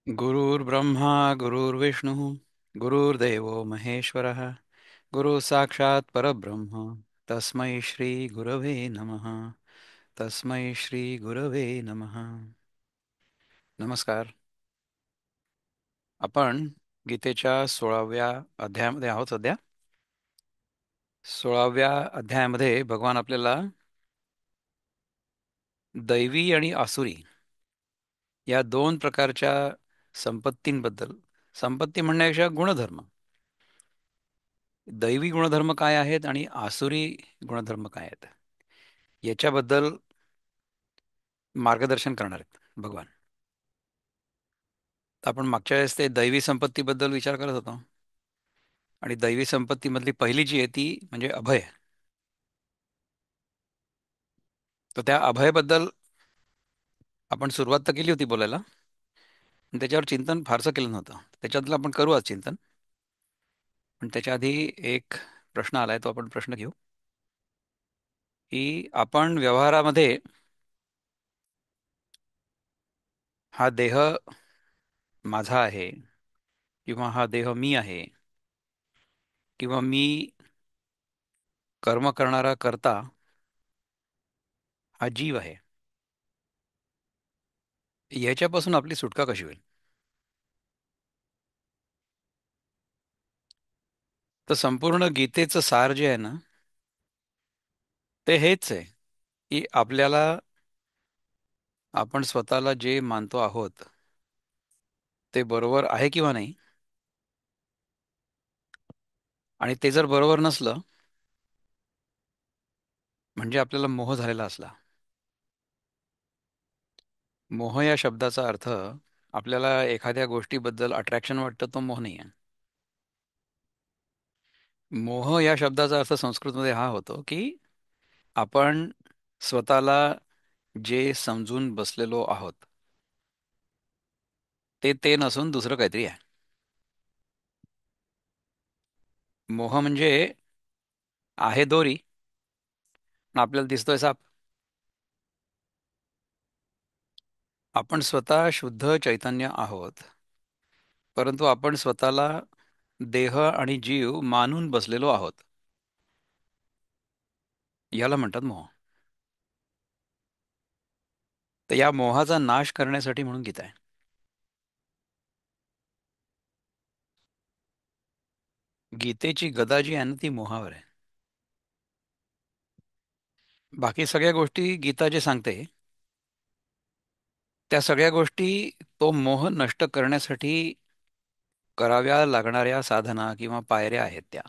गुरुर्ब्रह्मा गुरुर्विष्णुः गुरुर्देवो महेश्वरः गुरु साक्षात् परब्रह्म तस्मै श्री गुरवे नमः. तस्मै श्री गुरवे नमः. नमस्कार. आपण गीतेच्या 16व्या अध्यायामध्ये आहोत सध्या. 16व्या अध्यायामध्ये भगवान आपल्याला दैवी आणि आसुरी या दोन प्रकारच्या संपत्तींबद्दल, संपत्ती म्हणण्यापेक्षा गुणधर्म, दैवी गुणधर्म काय आहेत आणि आसुरी गुणधर्म काय आहेत याच्याबद्दल मार्गदर्शन करणार आहेत भगवान. तर आपण मागच्या वेळेस ते दैवी संपत्तीबद्दल विचार करत होतो आणि दैवी संपत्तीमधली पहिली जी आहे ती म्हणजे अभय. तर त्या अभयबद्दल आपण सुरुवात तर केली होती बोलायला, पण त्याच्यावर चिंतन फारसं केलं नव्हतं. त्याच्यातलं आपण करू आज चिंतन. पण त्याच्या आधी एक प्रश्न आलाय, तो आपण प्रश्न घेऊ की आपण व्यवहारामध्ये हा देह माझा आहे किंवा हा देह मी आहे किंवा मी कर्म करणारा करता हा जीव आहे, याच्यापासून आपली सुटका कशी होईल? तर संपूर्ण गीतेचं सार जे आहे ना, ते हेच आहे की आपल्याला, आपण स्वतःला जे मानतो आहोत ते बरोबर आहे किंवा नाही, आणि ते जर बरोबर नसलं म्हणजे आपल्याला मोह झालेला असला. मोह या शब्दाचा अर्थ, आपल्याला एखाद्या गोष्टीबद्दल अट्रॅक्शन वाटतं, तो मोह नाही आहे. मोह या शब्दाचा अर्थ संस्कृतमध्ये हा होतो की आपण स्वतःला जे समजून बसलेलो आहोत ते ते नसून दुसरं काहीतरी आहे. मोह म्हणजे आहे दोरी आणि आपल्याला दिसतोय साप. आपण स्वतः शुद्ध चैतन्य आहोत, परंतु आपण स्वतःला देह आणि जीव मानून बसलेलो आहोत. याला म्हणतात मोह. तर या मोहाचा नाश करण्यासाठी म्हणून गीता आहे. गीतेची गदा जी आहे ना, ती मोहावर आहे. बाकी सगळ्या गोष्टी गीता जे सांगते त्या सगळ्या गोष्टी तो मोह नष्ट करण्यासाठी कराव्या लागणाऱ्या साधना किंवा पायऱ्या आहेत त्या.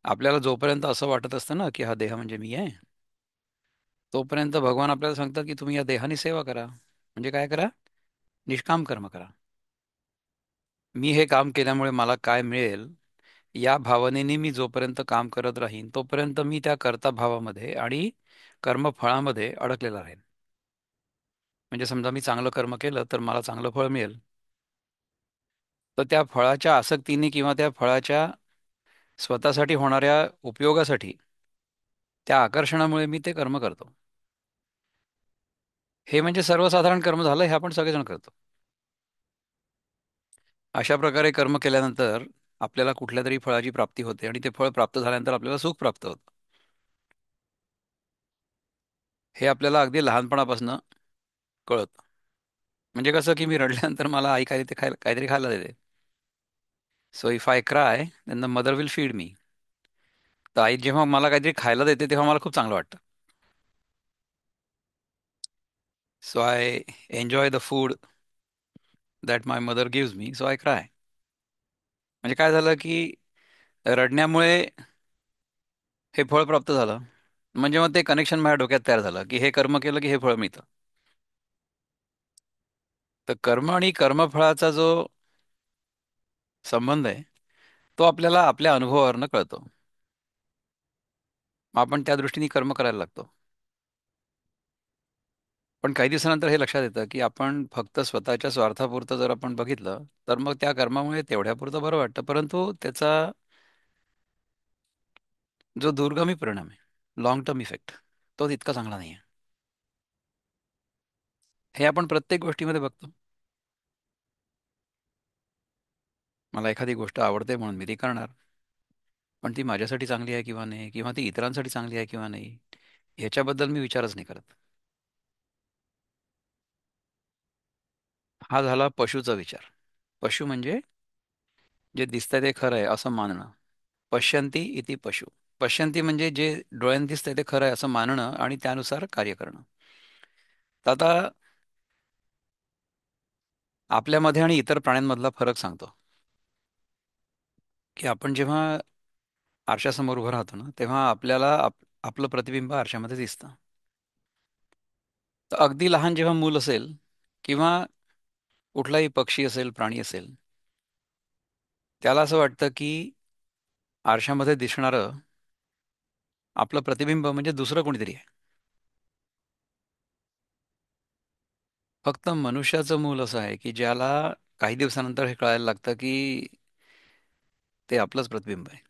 आपल्याला जोपर्यंत असं वाटत असतं ना की हा देह म्हणजे मी आहे, तोपर्यंत भगवान आपल्याला सांगतात की तुम्ही या देहानी सेवा करा. म्हणजे काय करा? निष्काम कर्म करा. मी हे काम केल्यामुळे मला काय मिळेल या भावनेने मी जोपर्यंत काम करत राहीन, तोपर्यंत मी त्या कर्ता भावामध्ये आणि कर्मफळामध्ये अडकलेला राहीन. म्हणजे समजा मी चांगलं कर्म केलं तर मला चांगलं फळ मिळेल, तर त्या फळाच्या आसक्तीने किंवा त्या फळाच्या स्वतःसाठी होणाऱ्या उपयोगासाठी, त्या आकर्षणामुळे मी ते कर्म करतो. हे म्हणजे सर्वसाधारण कर्म झालं, हे आपण सगळेजण करतो. अशा प्रकारे कर्म केल्यानंतर आपल्याला कुठल्या तरी फळाची प्राप्ती होते आणि ते फळ प्राप्त झाल्यानंतर आपल्याला सुख प्राप्त होतं. हे आपल्याला अगदी लहानपणापासून कळतं. म्हणजे कसं की मी रडल्यानंतर मला आई काहीतरी खायला देते. So if I cry then the mother will feed me. तर आई जेव्हा मला काहीतरी खायला देते तेव्हा मला खूप चांगलं वाटतं. So I enjoy the food that my mother gives me, so I cry. म्हणजे काय झालं की रडण्यामुळे हे फळ प्राप्त झालं. म्हणजे मग ते कनेक्शन माझ्या डोक्यात तयार झालं की हे कर्म केलं की हे फळ मिळतं. तर कर्म आणि कर्मफळाचा जो संबंध आहे, तो आपल्याला आपल्या अनुभवावरनं कळतो. मग आपण त्या दृष्टीने कर्म करायला लागतो. पण काही दिवसानंतर हे लक्षात येतं की आपण फक्त स्वतःच्या स्वार्थापुरतं जर आपण बघितलं, तर मग त्या कर्मामुळे तेवढ्यापुरतं बरं वाटतं, परंतु त्याचा जो दूरगामी परिणाम आहे, लॉंग टर्म इफेक्ट, तो तितका चांगला नाही आहे. हे आपण प्रत्येक गोष्टीमध्ये बघतो. मला एखादी गोष्ट आवडते म्हणून मी ती करणार, पण ती माझ्यासाठी चांगली आहे किंवा नाही, किंवा ती इतरांसाठी चांगली आहे किंवा नाही, ह्याच्याबद्दल मी विचारच नाही करत. हा झाला पशुचा विचार. पशु म्हणजे जे दिसतंय ते खरं आहे असं मानणं. पश्यंती इति पशु. पश्यंती म्हणजे जे डोळ्यांनी दिसतंय ते खरं आहे असं मानणं आणि त्यानुसार कार्य करणं. तर आता आपल्यामध्ये आणि इतर प्राण्यांमधला फरक सांगतो, की आपण जेव्हा आरशासमोर उभं राहतो ना, तेव्हा आपल्याला आपलं प्रतिबिंब आरशामध्ये दिसतं. तर अगदी लहान जेव्हा मूल असेल किंवा कुठलाही पक्षी असेल, प्राणी असेल, त्याला असं वाटतं की आरशामध्ये दिसणारं आपलं प्रतिबिंब म्हणजे दुसरं कोणीतरी आहे. फक्त मनुष्याचं मूल असं आहे की ज्याला काही दिवसानंतर हे कळायला लागतं की ते आपलंच प्रतिबिंब आहे.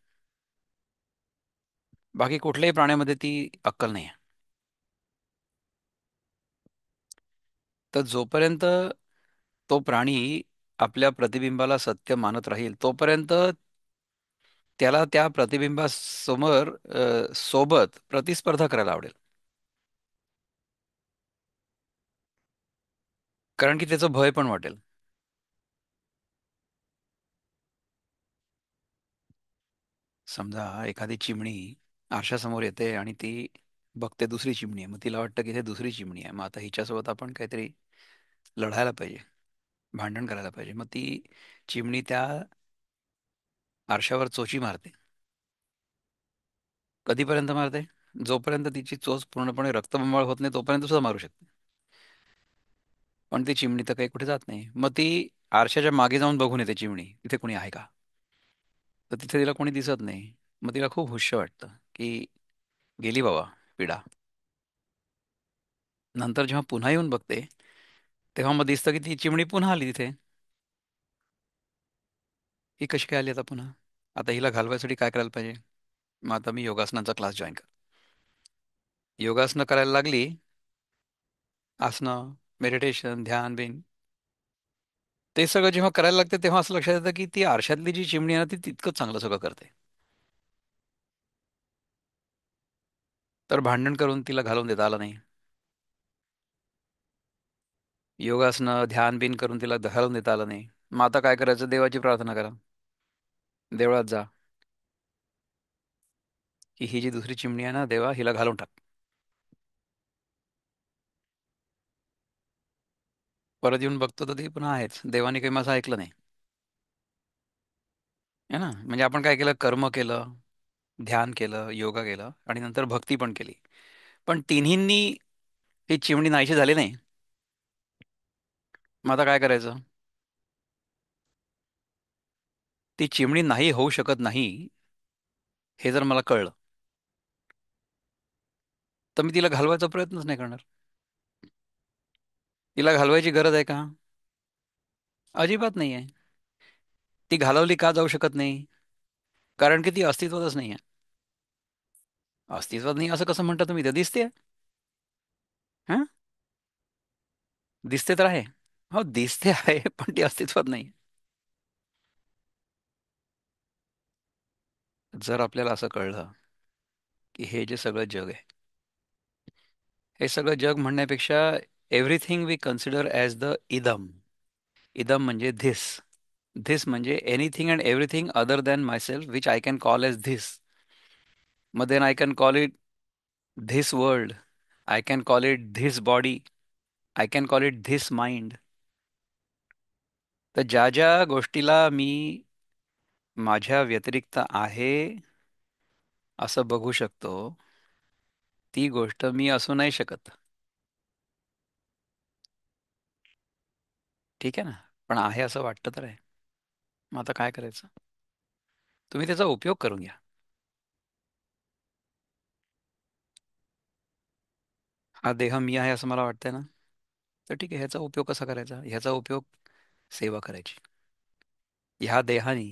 बाकी कुठल्याही प्राण्यामध्ये ती अक्कल नाही आहे. तर जोपर्यंत तो प्राणी आपल्या प्रतिबिंबाला सत्य मानत राहील, तोपर्यंत त्याला त्या प्रतिबिंबासमोर सोबत प्रतिस्पर्धा करायला आवडेल. कारण की त्याचं भय पण वाटेल. समजा एखादी चिमणी आरशासमोर येते आणि ती बघते दुसरी चिमणी आहे, मग तिला वाटतं की ते दुसरी चिमणी आहे, मग आता हिच्यासोबत आपण काहीतरी लढायला पाहिजे, भांडण करायला पाहिजे. मग ती चिमणी त्या आरशावर चोची मारते. कधीपर्यंत मारते? जोपर्यंत तिची चोच पूर्णपणे रक्तबंबाळ होत नाही तोपर्यंत सुद्धा मारू शकते. पण ती चिमणी तर काही कुठे जात नाही. मग ती आरशाच्या मागे जाऊन बघून येते चिमणी, तिथे कोणी आहे का. तर तिथे तिला कोणी दिसत नाही. मग तिला खूप हुश्य वाटतं की गेली बाबा पिढा. नंतर जेव्हा पुन्हा येऊन बघते, तेव्हा मग दिसतं की ती चिमणी पुन्हा आली तिथे. ही कशी काय आली आता पुन्हा? आता हिला घालवायसाठी काय करायला पाहिजे? मग आता मी योगासनाचा क्लास जॉईन कर. योगासनं करायला लागली, आसनं, मेडिटेशन, ध्यान बिन, ते सगळं जेव्हा करायला लागते तेव्हा असं लक्षात येतं की ती आरशातली जी चिमणी आहे ना ती तितकंच चांगलं सगळं करते. तर भांडण करून तिला घालवून देता आलं नाही. योगासनं, ध्यान बिन करून तिला घालवून देता आलं नाही. मग आता काय करायचं? देवाची प्रार्थना करा. देवळात जा, की ही जी दुसरी चिमणी आहे ना देवा, हिला घालवून टाक. परत येऊन बघतो तर ती पुन्हा आहेच. देवाने काही माझं ऐकलं नाही. है ना? म्हणजे आपण काय केलं? कर्म केलं, ध्यान केलं, योगा केलं आणि नंतर भक्ती पण केली. पण तिन्हींनी ही चिमणी नाहीशी झाली नाही. मग आता काय करायचं? ती चिमणी नाही होऊ शकत नाही हे जर मला कळलं, तर मी तिला घालवायचा प्रयत्नच नाही करणार. तिला घालवायची गरज आहे का? अजिबात नाही आहे. ती घालवली का जाऊ शकत नाही? कारण की ती अस्तित्वातच नाही आहे. अस्तित्वात नाही असं कसं म्हणता तुम्ही? तर दिसते. हा, दिसते तर आहे. हो दिसते आहे पण ती अस्तित्वात नाही. जर आपल्याला असं कळलं की हे जे सगळं जग आहे, हे सगळं जग म्हणण्यापेक्षा everything we consider as the इदम. इदम म्हणजे धिस. धिस म्हणजे anything and everything other than myself which I can call as this. मग then I can call it this world. I can call it this body. I can call it this mind. तर ज्या ज्या गोष्टीला मी माझ्या व्यतिरिक्त आहे असं बघू शकतो, ती गोष्ट मी असू नाही शकत. ठीक आहे ना? पण आहे असं वाटतं तर आहे. मग आता काय करायचं? तुम्ही त्याचा उपयोग करून घ्या. हा देह मी आहे असं मला वाटतंय ना, तर ठीक आहे, ह्याचा उपयोग कसा करायचा? ह्याचा उपयोग सेवा करायची. ह्या देहाने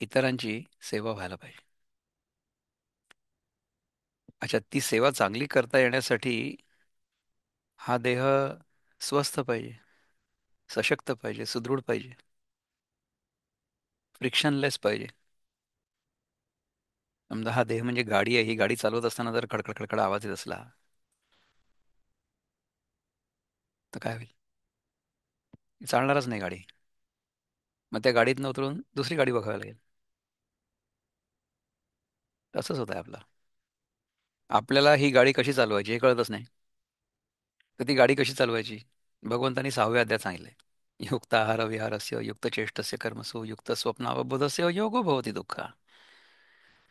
इतरांची सेवा व्हायला पाहिजे. अच्छा, ती सेवा चांगली करता येण्यासाठी हा देह स्वस्थ पाहिजे, सशक्त पाहिजे, सुदृढ पाहिजे, फ्रिक्शनलेस पाहिजे. समजा हा देह म्हणजे गाडी आहे, ही गाडी चालवत असताना जर खडखड खडखड आवाज येत असला तर काय होईल? चालणारच नाही गाडी. मग त्या गाडीतनं उतरून दुसरी गाडी बघावी लागेल. तसंच होत आहे आपलं. आपल्याला ही गाडी कशी चालवायची हे कळतच नाही. तर ती गाडी कशी चालवायची? भगवंतानी 6व्या अध्यायात सांगितलंय. युक्त आहार विहारस्य युक्त चेष्टस्य कर्मसु युक्त स्वप्नावबोधस्य योगो भवति दुःख.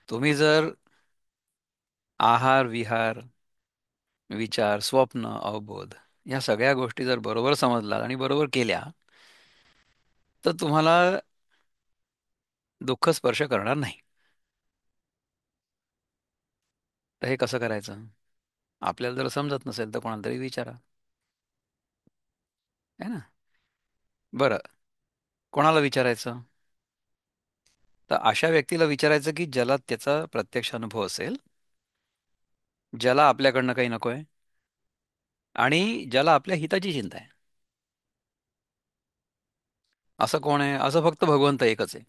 तुम्ही जर आहार विहार विचार स्वप्न अवबोध या सगळ्या गोष्टी जर बरोबर समजला आणि बरोबर केल्या तर तुम्हाला दुःख स्पर्श करणार नाही. तर हे कसं करायचं? आपल्याला जर समजत नसेल तर कोणाला तरी विचारा. है ना? बरं, कोणाला विचारायचं? तर अशा व्यक्तीला विचारायचं की ज्याला त्याचा प्रत्यक्ष अनुभव असेल, ज्याला आपल्याकडनं काही नको आहे आणि ज्याला आपल्या हिताची चिंता आहे. असं कोण आहे? असं फक्त भगवंत एकच आहे.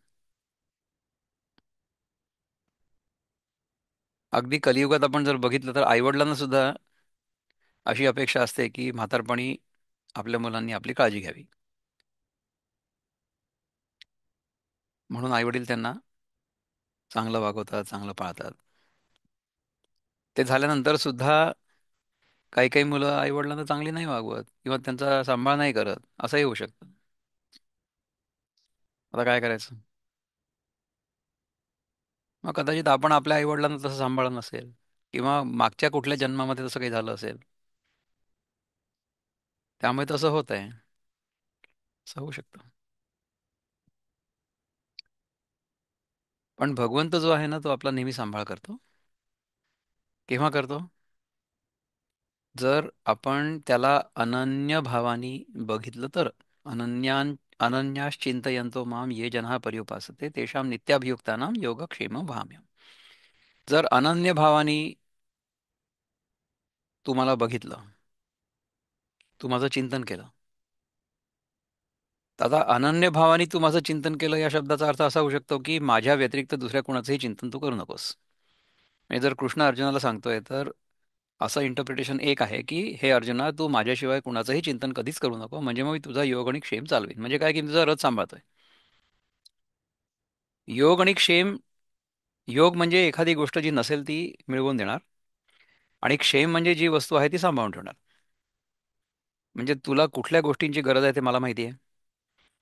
अगदी कलियुगात आपण जर बघितलं तर आईवडिलांना सुद्धा अशी अपेक्षा असते की म्हातारपणी आपल्या मुलांनी आपली काळजी घ्यावी. म्हणून आईवडील त्यांना चांगलं वागवतात, चांगलं पाळतात. ते झाल्यानंतर सुद्धा काही काही मुलं आईवडिलांना चांगली नाही वागवत किंवा त्यांचा सांभाळ नाही करत, असंही होऊ शकतं. आता काय करायचं? मग कदाचित आपण आपल्या आईवडिलांना तसं सांभाळलं नसेल किंवा मागच्या कुठल्या जन्मामध्ये तसं काही झालं असेल. त्यामुळे तसं होत आहे. असं होऊ शकतं. पण भगवंत जो आहे ना, तो आपला नेहमी सांभाळ करतो. केव्हा करतो? जर आपण त्याला अनन्य भावाने बघितलं तर. अनन्यान अनन्याश्चिंतयन्तो माम ये जनाः पर्युपासते तेषां नित्याभियुक्तानां योगक्षेमं वहाम्यहम्. जर अनन्य भावाने तू मला बघितलं, तू माझं चिंतन केलं. आता अनन्य भावाने तू माझं चिंतन केलं या शब्दाचा अर्थ असा होऊ शकतो की माझ्या व्यतिरिक्त दुसऱ्या कुणाचंही चिंतन तू करू नकोस. म्हणजे जर कृष्ण अर्जुनाला सांगतोय तर असं इंटरप्रिटेशन एक आहे की हे अर्जुना तू माझ्याशिवाय कुणाचंही चिंतन कधीच करू नको, म्हणजे मग मी तुझा योग आणि क्षेम चालवीन. म्हणजे काय की मी तुझा रथ सांभाळतोय. योग आणि क्षेम. योग म्हणजे एखादी गोष्ट जी नसेल ती मिळवून देणार आणि क्षेम म्हणजे जी वस्तू आहे ती सांभाळून ठेवणार. म्हणजे तुला कुठल्या गोष्टींची गरज आहे ते मला माहिती आहे,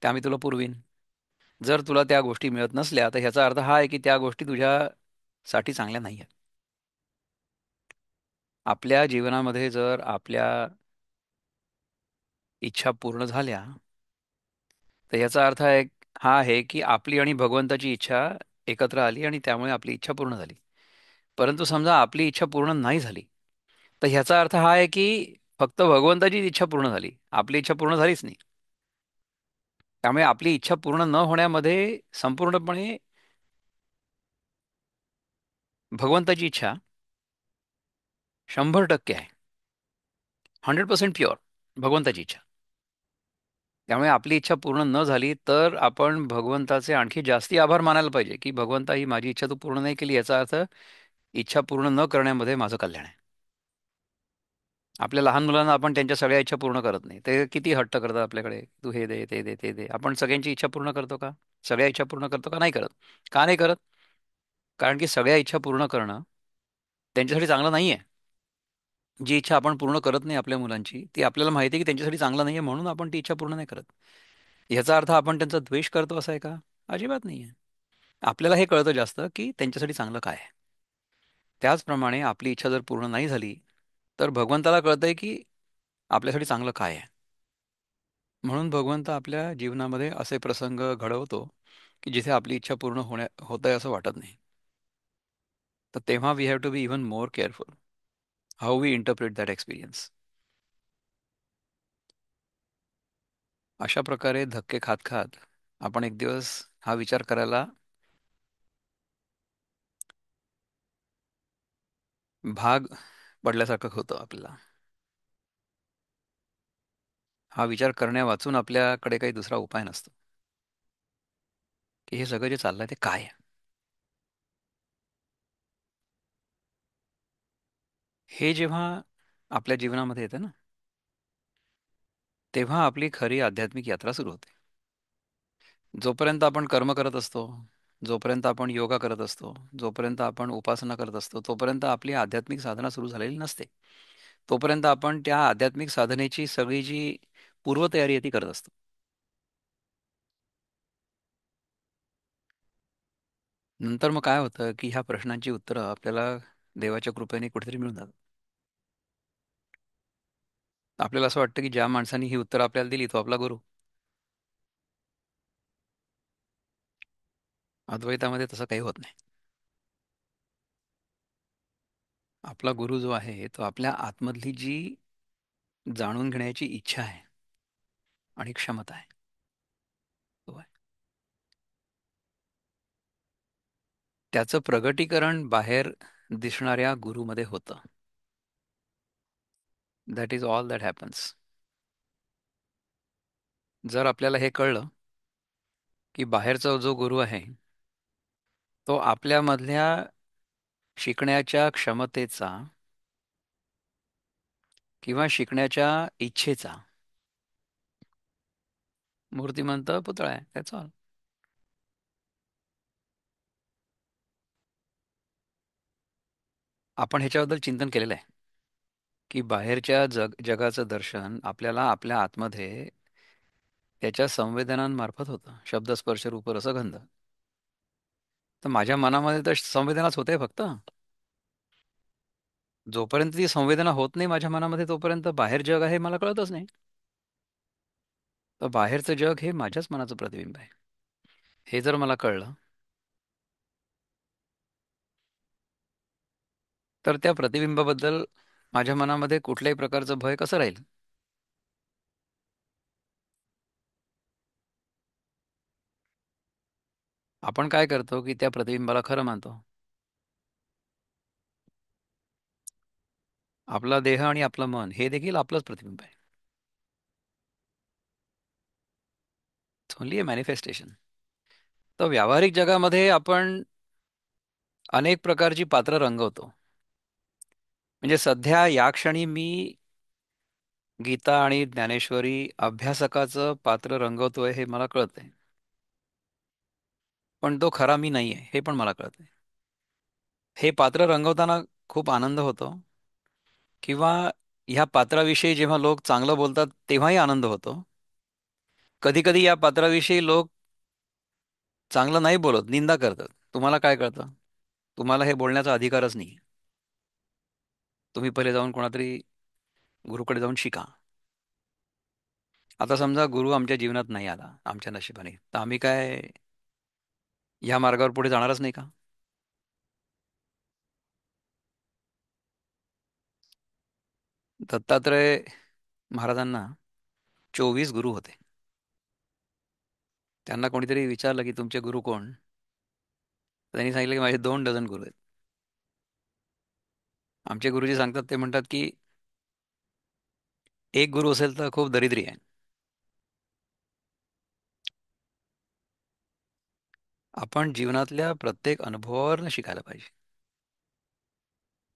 त्या मी तुला पुरवीन. जर तुला त्या गोष्टी मिळत नसल्या तर ह्याचा अर्थ हा आहे की त्या गोष्टी तुझ्यासाठी चांगल्या नाही आहेत. आपल्या जीवनामध्ये जर आपल्या इच्छा पूर्ण झाल्या तर याचा अर्थ हा आहे की आपली आणि भगवंताची इच्छा एकत्र आली आणि त्यामुळे आपली इच्छा पूर्ण झाली. परंतु समजा आपली इच्छा पूर्ण नाही झाली तर ह्याचा अर्थ हा आहे की फक्त भगवंताची इच्छा पूर्ण झाली, आपली इच्छा पूर्ण झालीच नाही. त्यामुळे आपली इच्छा पूर्ण न होण्यामध्ये संपूर्णपणे भगवंताची इच्छा 100% आहे. 100% प्युअर भगवंताची इच्छा. त्यामुळे आपली इच्छा पूर्ण न झाली तर आपण भगवंताचे आणखी जास्ती आभार मानायला पाहिजे की भगवंता ही माझी इच्छा तू पूर्ण नाही केली, याचा अर्थ इच्छा पूर्ण न करण्यामध्ये माझं कल्याण आहे. आपल्या लहान मुलांना आपण त्यांच्या सगळ्या इच्छा पूर्ण करत नाही. ते किती हट्ट करतात आपल्याकडे, तू हे दे ते दे ते दे. आपण सगळ्यांची इच्छा पूर्ण करतो का? सगळ्या इच्छा पूर्ण करतो का? नाही करत. का नाही करत? कारण की सगळ्या इच्छा पूर्ण करणं त्यांच्यासाठी चांगलं नाहीये. जी इच्छा आपण पूर्ण करत नाही आपल्या मुलांची, ती आपल्याला माहिती आहे की त्यांच्यासाठी चांगलं नाहीये म्हणून आपण ती इच्छा पूर्ण नाही करत. याचा अर्थ आपण त्यांचा द्वेष करतो असं आहे का? अजिबात नाहीये. आपल्याला हे कळतं जास्त की त्यांच्यासाठी चांगलं काय आहे. त्याचप्रमाणे आपली इच्छा जर पूर्ण नाही झाली तर भगवंताला कळतंय की आपल्यासाठी चांगलं काय आहे. म्हणून भगवंत आपल्या जीवनामध्ये असे प्रसंग घडवतो की जिथे आपली इच्छा पूर्ण होत आहे असं वाटत नाही. तर तेव्हा we have to be even more careful how we interpret that experience. अशा प्रकारे धक्के खात खात आपण एक दिवस हा विचार करायला भाग पडल्यासारखं होतं आपल्याला. हा विचार करण्या वाचून आपल्याकडे काही दुसरा उपाय नसतो, की हे सगळं जे चाललंय ते काय आहे. हे जेव्हा आपल्या जीवनामध्ये येतं ना, तेव्हा आपली खरी आध्यात्मिक यात्रा सुरू होते. जोपर्यंत आपण कर्म करत असतो, जोपर्यंत आपण योगा करत असतो, जोपर्यंत आपण उपासना करत असतो, तोपर्यंत आपली आध्यात्मिक साधना सुरू झालेली नसते. तोपर्यंत आपण त्या आध्यात्मिक साधनेची सगळी जी पूर्वतयारी आहे ती करत असतो. नंतर मग काय होतं, की ह्या प्रश्नांची उत्तरं आपल्याला देवाच्या कृपेने कुठेतरी मिळून जातात. आपल्याला असं वाटतं, की ज्या माणसाने ही उत्तरं आपल्याला दिली तो आपला गुरु. अद्वैतामध्ये तसं काही होत नाही. आपला गुरु जो आहे तो आपल्या आतमधली जी जाणून घेण्याची इच्छा आहे आणि क्षमता आहे, तो आहे. त्याचं प्रगटीकरण बाहेर दिसणाऱ्या गुरुमध्ये होतं. That is all that happens. जर आपल्याला हे कळलं, की बाहेरचा जो गुरु आहे तो आपल्यामधल्या शिकण्याच्या क्षमतेचा किंवा शिकण्याच्या इच्छेचा मूर्तिमंत पुतळा आहे, त्याच ऑल. आपण ह्याच्याबद्दल चिंतन केलेलं आहे, की बाहेरच्या जगाचं दर्शन आपल्याला आपल्या आतमध्ये त्याच्या संवेदनांमार्फत होतं. शब्द, स्पर्श, रूप, रस, गंध. तर माझ्या मनामध्ये तर संवेदनाच होते फक्त. जोपर्यंत ती संवेदना होत नाही माझ्या मनामध्ये, तोपर्यंत बाहेर जग आहे मला कळतच नाही. तर बाहेरचं जग हे माझ्याच मनाचं प्रतिबिंब आहे. हे जर मला कळलं, तर त्या प्रतिबिंबाबद्दल माझ्या मनामध्ये कुठल्याही प्रकारचं भय कसं राहील? आपण काय करतो, की त्या प्रतिबिंबाला खरं मानतो. आपला देह आणि आपलं मन हे देखील आपलंच प्रतिबिंब आहे. It's only a manifestation. तर व्यावहारिक जगामध्ये आपण अनेक प्रकारची पात्र रंगवतो. म्हणजे सध्या या क्षणी मी गीता आणि ज्ञानेश्वरी अभ्यासकाचं पात्र रंगवतोय हे मला कळतंय. पण तो खरा मी नाहीये हे पण मला कळतंय. हे पात्र रंगवताना खूप आनंद होतो, किंवा ह्या पात्राविषयी जेव्हा लोक चांगलं बोलतात तेव्हाही आनंद होतो. कधी कधी या पात्राविषयी लोक चांगलं नाही बोलत, निंदा करतात. तुम्हाला काय कळतं? तुम्हाला हे बोलण्याचा अधिकारच नाही. तुम्ही पहिले जाऊन कोणातरी गुरुकडे जाऊन शिका. आता समजा गुरु आमच्या जीवनात नाही आला आमच्या नशिबाने, तर आम्ही काय ह्या मार्गावर पुढे जाणारच नाही का? दत्तात्रय महाराजांना 24 गुरु होते. त्यांना कोणीतरी विचारलं की तुमचे गुरु कोण? त्यांनी सांगितलं की माझे 2 डझन गुरु आहेत. आमचे गुरुजी सांगतात, ते म्हणतात की एक गुरु असेल तर खूप दरिद्री आहे. आपण जीवनातल्या प्रत्येक अनुभवावरनं शिकायला पाहिजे.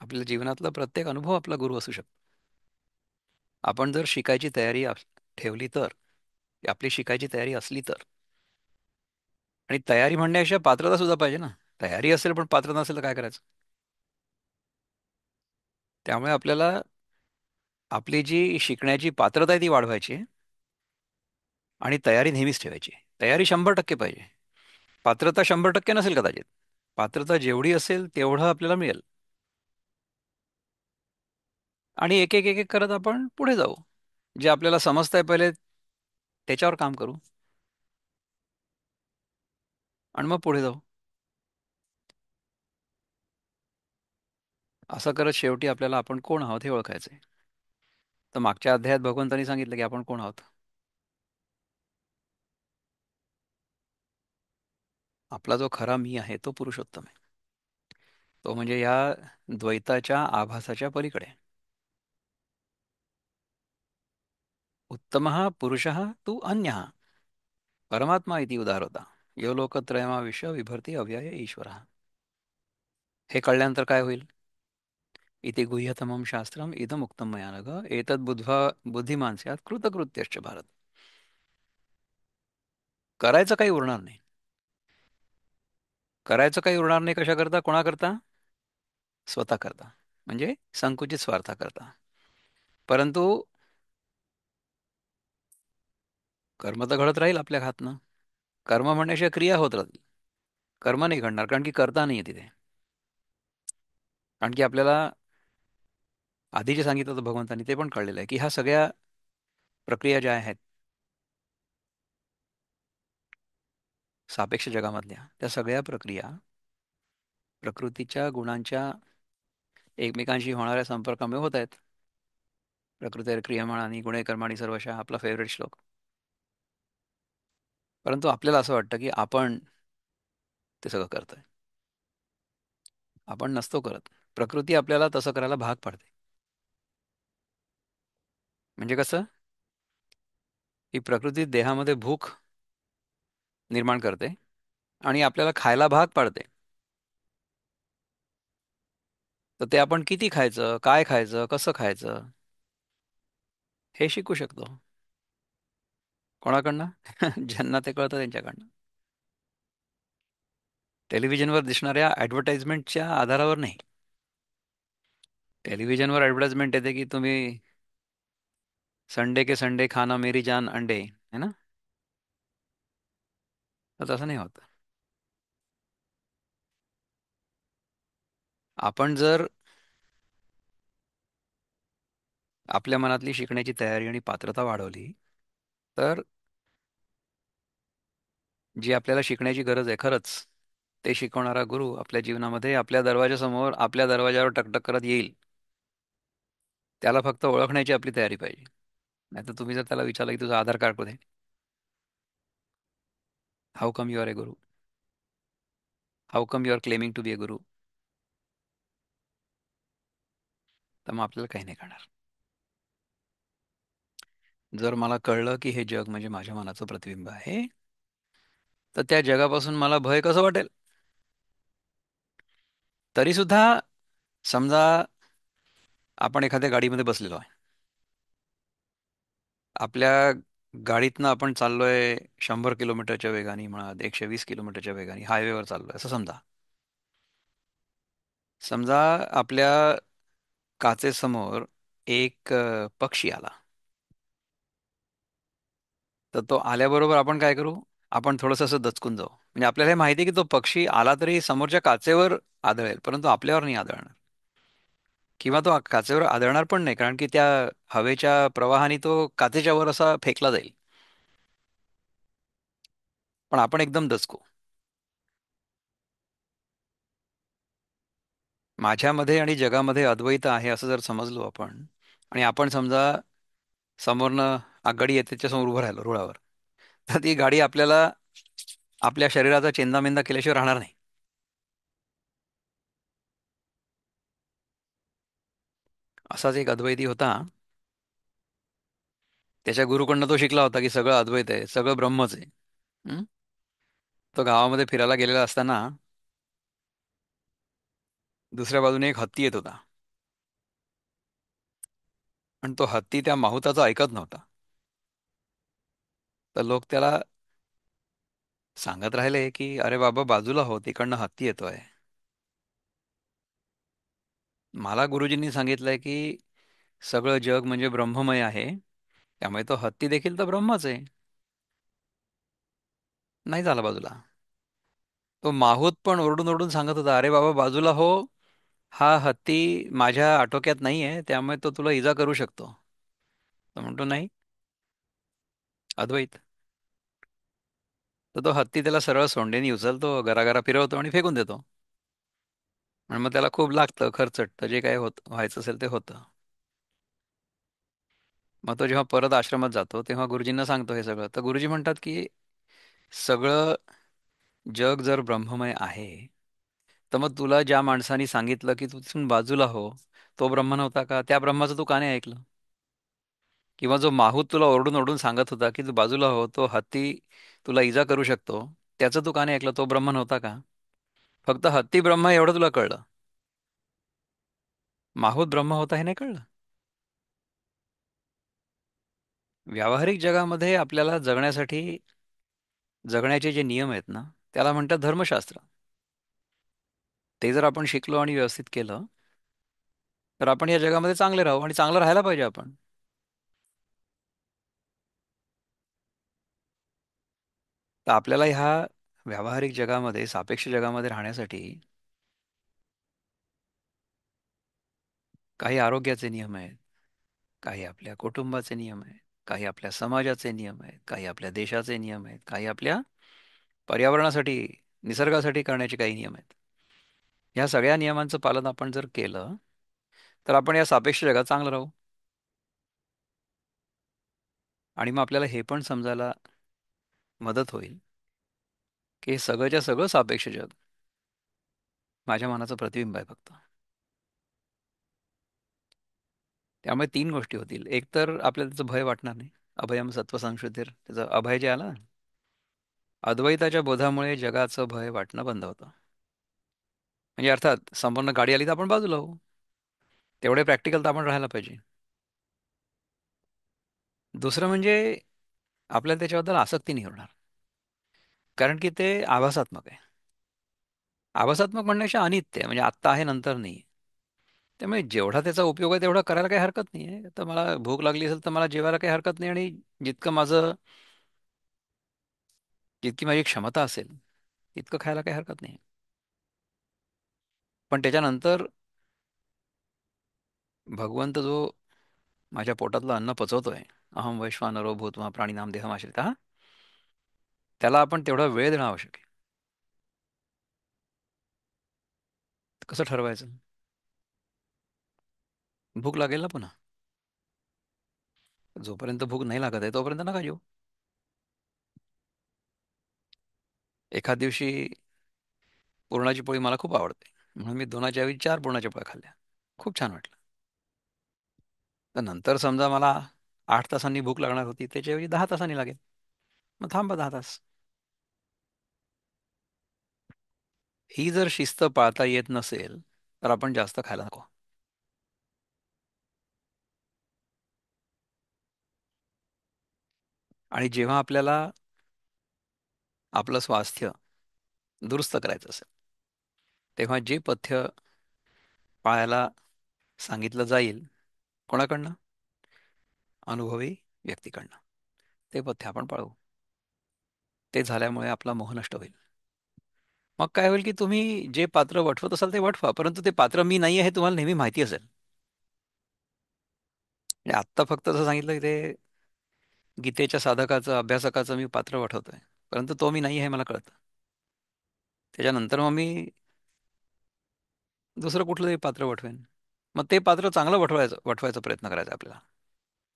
आपल्या जीवनातला प्रत्येक अनुभव आपला गुरु असू शकतो. आपण जर शिकायची तयारी ठेवली तर, आपली शिकायची तयारी असली तर. आणि तयारी म्हणण्यापेक्षा पात्रता सुद्धा पाहिजे ना. तयारी असेल पण पात्रता नसेल तर काय करायचं? त्यामुळे आपल्याला आपली जी शिकण्याची पात्रता आहे ती वाढवायची आहे, आणि तयारी नेहमीच ठेवायची आहे. तयारी 100% पाहिजे. पात्रता 100% नसेल कदाचित. पात्रता जेवढी असेल तेवढं आपल्याला मिळेल. आणि एक एक एक एक करत आपण पुढे जाऊ. जे आपल्याला समजतंय पहिले त्याच्यावर काम करू, आणि मग पुढे जाऊ. असं करत शेवटी आपल्याला आपण कोण आहोत हे ओळखायचं आहे. तर मागच्या अध्यायात भगवंतांनी सांगितलं की आपण कोण आहोत. आपला जो खरा मी आहे तो पुरुषोत्तम आहे. तो म्हणजे या द्वैताच्या आभासाच्या पलीकडे. उत्तमः पुरुषः तु अन्यः परमात्मा इति उदाहरता यो लोकत्रयमाविश्य विभर्ती अव्यय ईश्वरः. हे कळल्यानंतर काय होईल? इति गुह्यतमं शास्त्रम् इदम् उक्तं मया नघ एतद् बुद्ध्वा बुद्धिमान स्यात् कृतकृत्यश्च भारत. करायचं काही उरणार नाही. करायचं काही उरणार नाही कशा करता, कोणा करता? स्वतः करता, म्हणजे संकुचित स्वार्था करता. परंतु कर्म तर घडत राहील आपल्या हातनं. कर्म म्हणण्याशिवाय क्रिया होत राहतील. कर्म नाही घडणार कारण की करता नाही आहे तिथे. कारण की आपल्याला आधी जे सांगितलं होतं भगवंतानी ते पण कळलेलं आहे की ह्या सगळ्या प्रक्रिया ज्या आहेत सापेक्ष जगामधल्या, त्या सगळ्या प्रक्रिया प्रकृतीच्या गुणांच्या एकमेकांशी होणाऱ्या संपर्कामुळे होत आहेत. प्रकृती क्रियमाणानी गुणे कर्माणी सर्वशः, आपला फेवरेट श्लोक. परंतु आपल्याला असं वाटतं की आपण ते सगळं करतोय. आपण नसतो करत. प्रकृती आपल्याला तसं करायला भाग पाडते. म्हणजे कसं? ही प्रकृती देहामध्ये भूक निर्माण करते आणि आपल्याला खायला भाग पाडते. तर ते आपण किती खायचं, काय खायचं, कसं खायचं हे शिकू शकतो. कोणाकडनं? ज्यांना ते कळतं त्यांच्याकडनं. टेलिव्हिजनवर दिसणाऱ्या ॲडव्हर्टाइजमेंटच्या आधारावर नाही. टेलिव्हिजनवर ॲडव्हर्टाइजमेंट येते की तुम्ही संडे के संडे खाना मेरी जान अंडे, है ना? तर तसं नाही होत. आपण जर आपल्या मनातली शिकण्याची तयारी आणि पात्रता वाढवली तर जी आपल्याला शिकण्याची गरज आहे खरंच, ते शिकवणारा गुरु आपल्या जीवनामध्ये आपल्या दरवाजासमोर आपल्या दरवाजावर टकटक करत येईल. त्याला फक्त ओळखण्याची आपली तयारी पाहिजे. नाहीतर तुम्ही जर त्याला विचारलं की तुझं आधार कार्ड कुठे, how come you are a guru, how come you are claiming to be a guru, तर मग आपल्याला काही नाही करणार. जर मला कळलं की हे जग म्हणजे माझ्या मनाचं प्रतिबिंब आहे, तर त्या जगापासून मला भय कसं वाटेल? तरी सुद्धा समजा आपण एखाद्या गाडीमध्ये बसलेलो आहे. आपल्या गाडीतनं आपण चाललोय 100 किलोमीटरच्या वेगाने म्हणा, 120 किलोमीटरच्या वेगाने हायवेवर चाललोय असं समजा. समजा आपल्या काचेसमोर एक पक्षी आला. तर तो आल्याबरोबर आपण काय करू? आपण थोडंसं असं दचकून जाऊ. म्हणजे आपल्याला हे माहिती आहे की तो पक्षी आला तरी समोरच्या काचेवर आदळेल, परंतु आपल्यावर नाही आदळणार. किंवा तो काचेवर आदळणार पण नाही, कारण की त्या हवेच्या प्रवाहाने तो काचेच्या वर असा फेकला जाईल. पण आपण एकदम दचकू. माझ्यामध्ये आणि जगामध्ये अद्वैत आहे असं जर समजलो आपण, आणि आपण समजा समोरनं आगगाडी येते त्याच्यासमोर उभं राहिलो रुळावर, तर ती गाडी आपल्याला आपल्या शरीराचा चेंदामेंदा केल्याशिवाय राहणार नाही. असाच एक अद्वैती होता. त्याच्या गुरुकडनं तो शिकला होता की सगळं अद्वैत आहे, सगळं ब्रह्मच आहे. हं? तो गावामध्ये फिरायला गेलेला असताना दुसऱ्या बाजूने एक हत्ती येत होता. आणि तो हत्ती त्या माहुताचं ऐकत नव्हता. तर लोक त्याला सांगत राहिले की अरे बाबा बाजूला हो, तिकडनं हत्ती येतोय. मला गुरुजींनी सांगितलंय की सगळं जग म्हणजे ब्रह्ममय आहे, त्यामुळे तो हत्ती देखील तर ब्रह्मच आहे. नाही झाला बाजूला. तो माहूत पण ओरडून ओरडून सांगत होता, अरे बाबा बाजूला हो, हा हत्ती माझ्या आटोक्यात नाही आहे, त्यामुळे तो तुला इजा करू शकतो. तो म्हणतो नाही, अद्वैत. तर तो हत्ती त्याला सरळ सोंडेनी उचलतो, गरागरा फिरवतो आणि फेकून देतो. आणि मग त्याला खूप लागतं, खरचटतं, जे काय होत व्हायचं असेल ते होतं. मग तो जेव्हा परत आश्रमात जातो तेव्हा गुरुजींना सांगतो हे सगळं. तर गुरुजी म्हणतात की सगळं जग जर ब्रह्ममय आहे, तर मग तुला ज्या माणसाने सांगितलं की तू तिथून बाजूला हो, तो ब्रह्म नव्हता का? त्या ब्रह्माचं तू का नाही ऐकलं? किंवा जो माहूत तुला ओरडून ओरडून सांगत होता की तू बाजूला हो, तो हत्ती तुला इजा करू शकतो, त्याचं तू का नाही ऐकलं? तो ब्रह्म नव्हता का? फक्त हत्ती ब्रह्म एवढं तुला कळलं, माहूत ब्रह्म होता हे नाही कळलं. व्यावहारिक जगामध्ये आपल्याला जगण्यासाठी जगण्याचे जे नियम आहेत ना, त्याला म्हणतात धर्मशास्त्र. ते जर आपण शिकलो आणि व्यवस्थित केलं, तर आपण या जगामध्ये चांगले राहू आणि चांगलं राहायला पाहिजे आपण. तर आपल्याला ह्या व्यावहारिक जगामध्ये, सापेक्ष जगामध्ये राहण्यासाठी काही आरोग्याचे नियम आहेत, काही आपल्या कुटुंबाचे नियम आहेत, काही आपल्या समाजाचे नियम आहेत, काही आपल्या देशाचे नियम आहेत, काही आपल्या पर्यावरणासाठी, निसर्गासाठी करण्याचे काही नियम आहेत. ह्या सगळ्या नियमांचं पालन आपण जर केलं, तर आपण या सापेक्ष जगात चांगलं राहू. आणि मग आपल्याला हे पण समजायला मदत होईल की हे सगळंच्या सगळं सापेक्ष जग माझ्या मनाचं प्रतिबिंब आहे फक्त. त्यामुळे तीन गोष्टी होतील. एक तर आपल्याला त्याचं भय वाटणार नाही. अभयम सत्व संशुद्धीर, त्याचं अभय जे आलं ना, अद्वैताच्या बोधामुळे जगाचं भय वाटणं बंद होतं. म्हणजे अर्थात संपूर्ण गाडी आली तर आपण बाजूला होऊ, तेवढे प्रॅक्टिकल तर आपण राहायला पाहिजे. दुसरं म्हणजे आपल्याला त्याच्याबद्दल आसक्ती नाही होणार, कारण की ते आभासात्मक आहे. आभासात्मक म्हणण्याच्या अनित्य आहे, म्हणजे आत्ता आहे नंतर नाही. त्यामुळे जेवढा त्याचा उपयोग आहे तेवढा करायला काही हरकत नाही आहे. तर मला भूक लागली असेल तर मला जेवायला काही हरकत नाही, आणि जितकं माझं जितकी माझी क्षमता असेल तितकं खायला काही हरकत नाही. पण त्याच्यानंतर भगवंत जो माझ्या पोटातलं अन्न पचवतोय, अहम वैश्वानरो भूत्वा प्राणिनाम देहमाश्रिता, त्याला आपण तेवढा वेळ देणं आवश्यक आहे. कसं ठरवायचं? भूक लागेल ना पुन्हा. जोपर्यंत भूक नाही लागत आहे तोपर्यंत नका जेवू. एखाद दिवशी पुरणाची पोळी मला खूप आवडते, म्हणून मी दोनाच्या ऐवजी 4 पुरणाच्या पोळ्या खाल्ल्या. खूप छान वाटलं. तर नंतर समजा मला 8 तासांनी भूक लागणार होती, त्याच्याऐवजी 10 तासांनी लागेल. मग थांबा 10 तास. ही जर शिस्त पाळता येत नसेल तर आपण जास्त खायला नको. आणि जेव्हा आपल्याला आपलं स्वास्थ्य दुरुस्त करायचं असेल, तेव्हा जे पथ्य पाळायला सांगितलं जाईल, कोणाकडनं? अनुभवी व्यक्तीकडनं. ते पथ्य आपण पाळू. ते झाल्यामुळे आपला मोह नष्ट होईल. मग काय होईल की तुम्ही जे पात्र वठवत असाल ते वठवा, परंतु ते पात्र मी नाही आहे हे तुम्हाला नेहमी माहिती असेल. म्हणजे आत्ता फक्त असं सांगितलं की ते गीतेच्या साधकाचं, अभ्यासकाचं मी पात्र वठवतोय, परंतु तो मी नाही हे मला कळतं. त्याच्यानंतर मग मी दुसरं कुठलंही पात्र वठवेन. मग ते पात्र चांगलं वठवायचा प्रयत्न करायचा आपल्याला.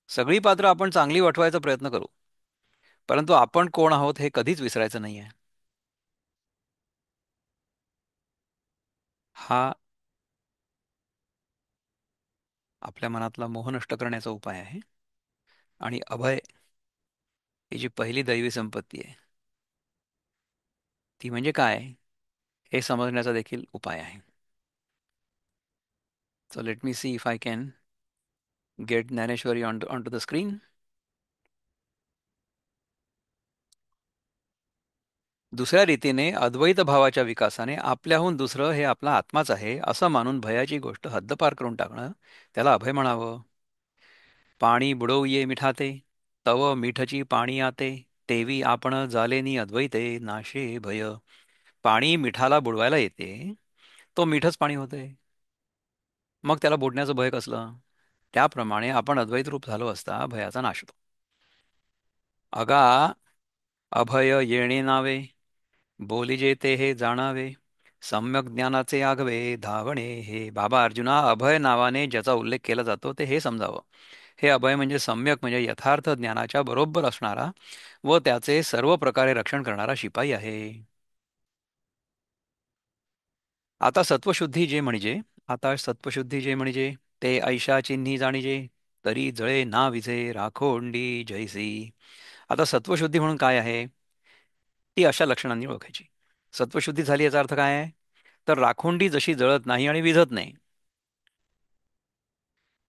सगळी पात्र आपण चांगली वठवायचा प्रयत्न करू, परंतु आपण कोण आहोत हे कधीच विसरायचं नाहीये. हा आपल्या मनातला मोह नष्ट करण्याचा उपाय आहे. आणि अभय ही जी पहिली दैवी संपत्ती आहे, ती म्हणजे काय हे समजण्याचा देखील उपाय आहे. So let me see if I can get Dnyaneshwari on to the screen. दुसऱ्या रीतीने अद्वैत भावाच्या विकासाने आपल्याहून दुसरं हे आपला आत्माच आहे असं मानून भयाची गोष्ट हद्दपार करून टाकणं, त्याला अभय म्हणावं. पाणी बुडवू ये मिठाते, तव मिठची पाणी आते, तेवी आपण झालेनी अद्वैते नाशे भय. पाणी मिठाला बुडवायला येते, तो मिठच पाणी होते, मग त्याला बुडण्याचं भय कसलं? त्याप्रमाणे आपण अद्वैत रूप झालो असता भयाचा नाश होतो. अगा अभय येणे नावे, बोलिजे ते हे जाणावे, सम्यक ज्ञानाचे आगवे धावणे हे. बाबा अर्जुना, अभय नावाने ज्याचा उल्लेख केला जातो ते हे समजावं. हे अभय म्हणजे सम्यक, म्हणजे यथार्थ ज्ञानाच्या बरोबर असणारा व त्याचे सर्व प्रकारे रक्षण करणारा शिपाई आहे. आता सत्वशुद्धी जे म्हणजे आता सत्वशुद्धी जे म्हणजे ते ऐशा चिन्ही जाणीजे. तरी जळे ना विझे राखोंडी जैसी. आता सत्वशुद्धी म्हणून काय आहे, ती अशा लक्षणांनी ओळखायची. सत्वशुद्धी झाली याचा अर्थ काय आहे, तर राखोंडी जशी जळत नाही आणि विझत नाही.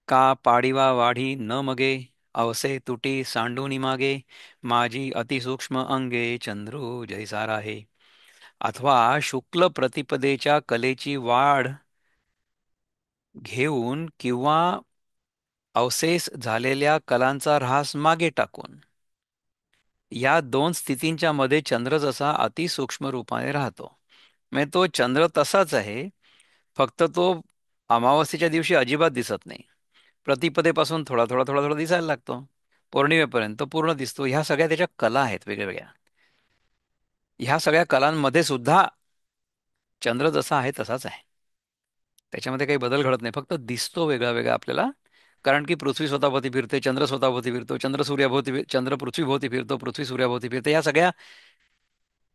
का पाडिवा वाढी न मगे, अवसे तुटी सांडूनी मागे, माझी अतिसूक्ष्म अंगे चंद्रू जैसा राहे. अथवा शुक्ल प्रतिपदेच्या कलेची वाढ घेऊन किंवा अवशेष झालेल्या कलांचा ऱ्हास मागे टाकून, या दोन स्थितींच्या मध्ये चंद्र जसा अतिसूक्ष्म रूपाने राहतो. म्हणजे तो चंद्र तसाच आहे, फक्त तो अमावस्येच्या दिवशी अजिबात दिसत नाही. प्रतिपदेपासून थोडा थोडा थोडा थोडा दिसायला लागतो. पौर्णिमेपर्यंत तो पूर्ण दिसतो. ह्या सगळ्या त्याच्या कला आहेत वेगळ्या वेगळ्या. ह्या सगळ्या कलांमध्ये सुद्धा चंद्र जसा आहे तसाच आहे. त्याच्यामध्ये काही बदल घडत नाही, फक्त दिसतो वेगळा वेगळा आपल्याला. कारण की पृथ्वी स्वतःभोवती फिरते, चंद्र स्वतःभोवती फिरतो, चंद्र सूर्याभोवती चंद्र पृथ्वीभोवती फिरतो, पृथ्वी सूर्याभोवती फिरते. या सगळ्या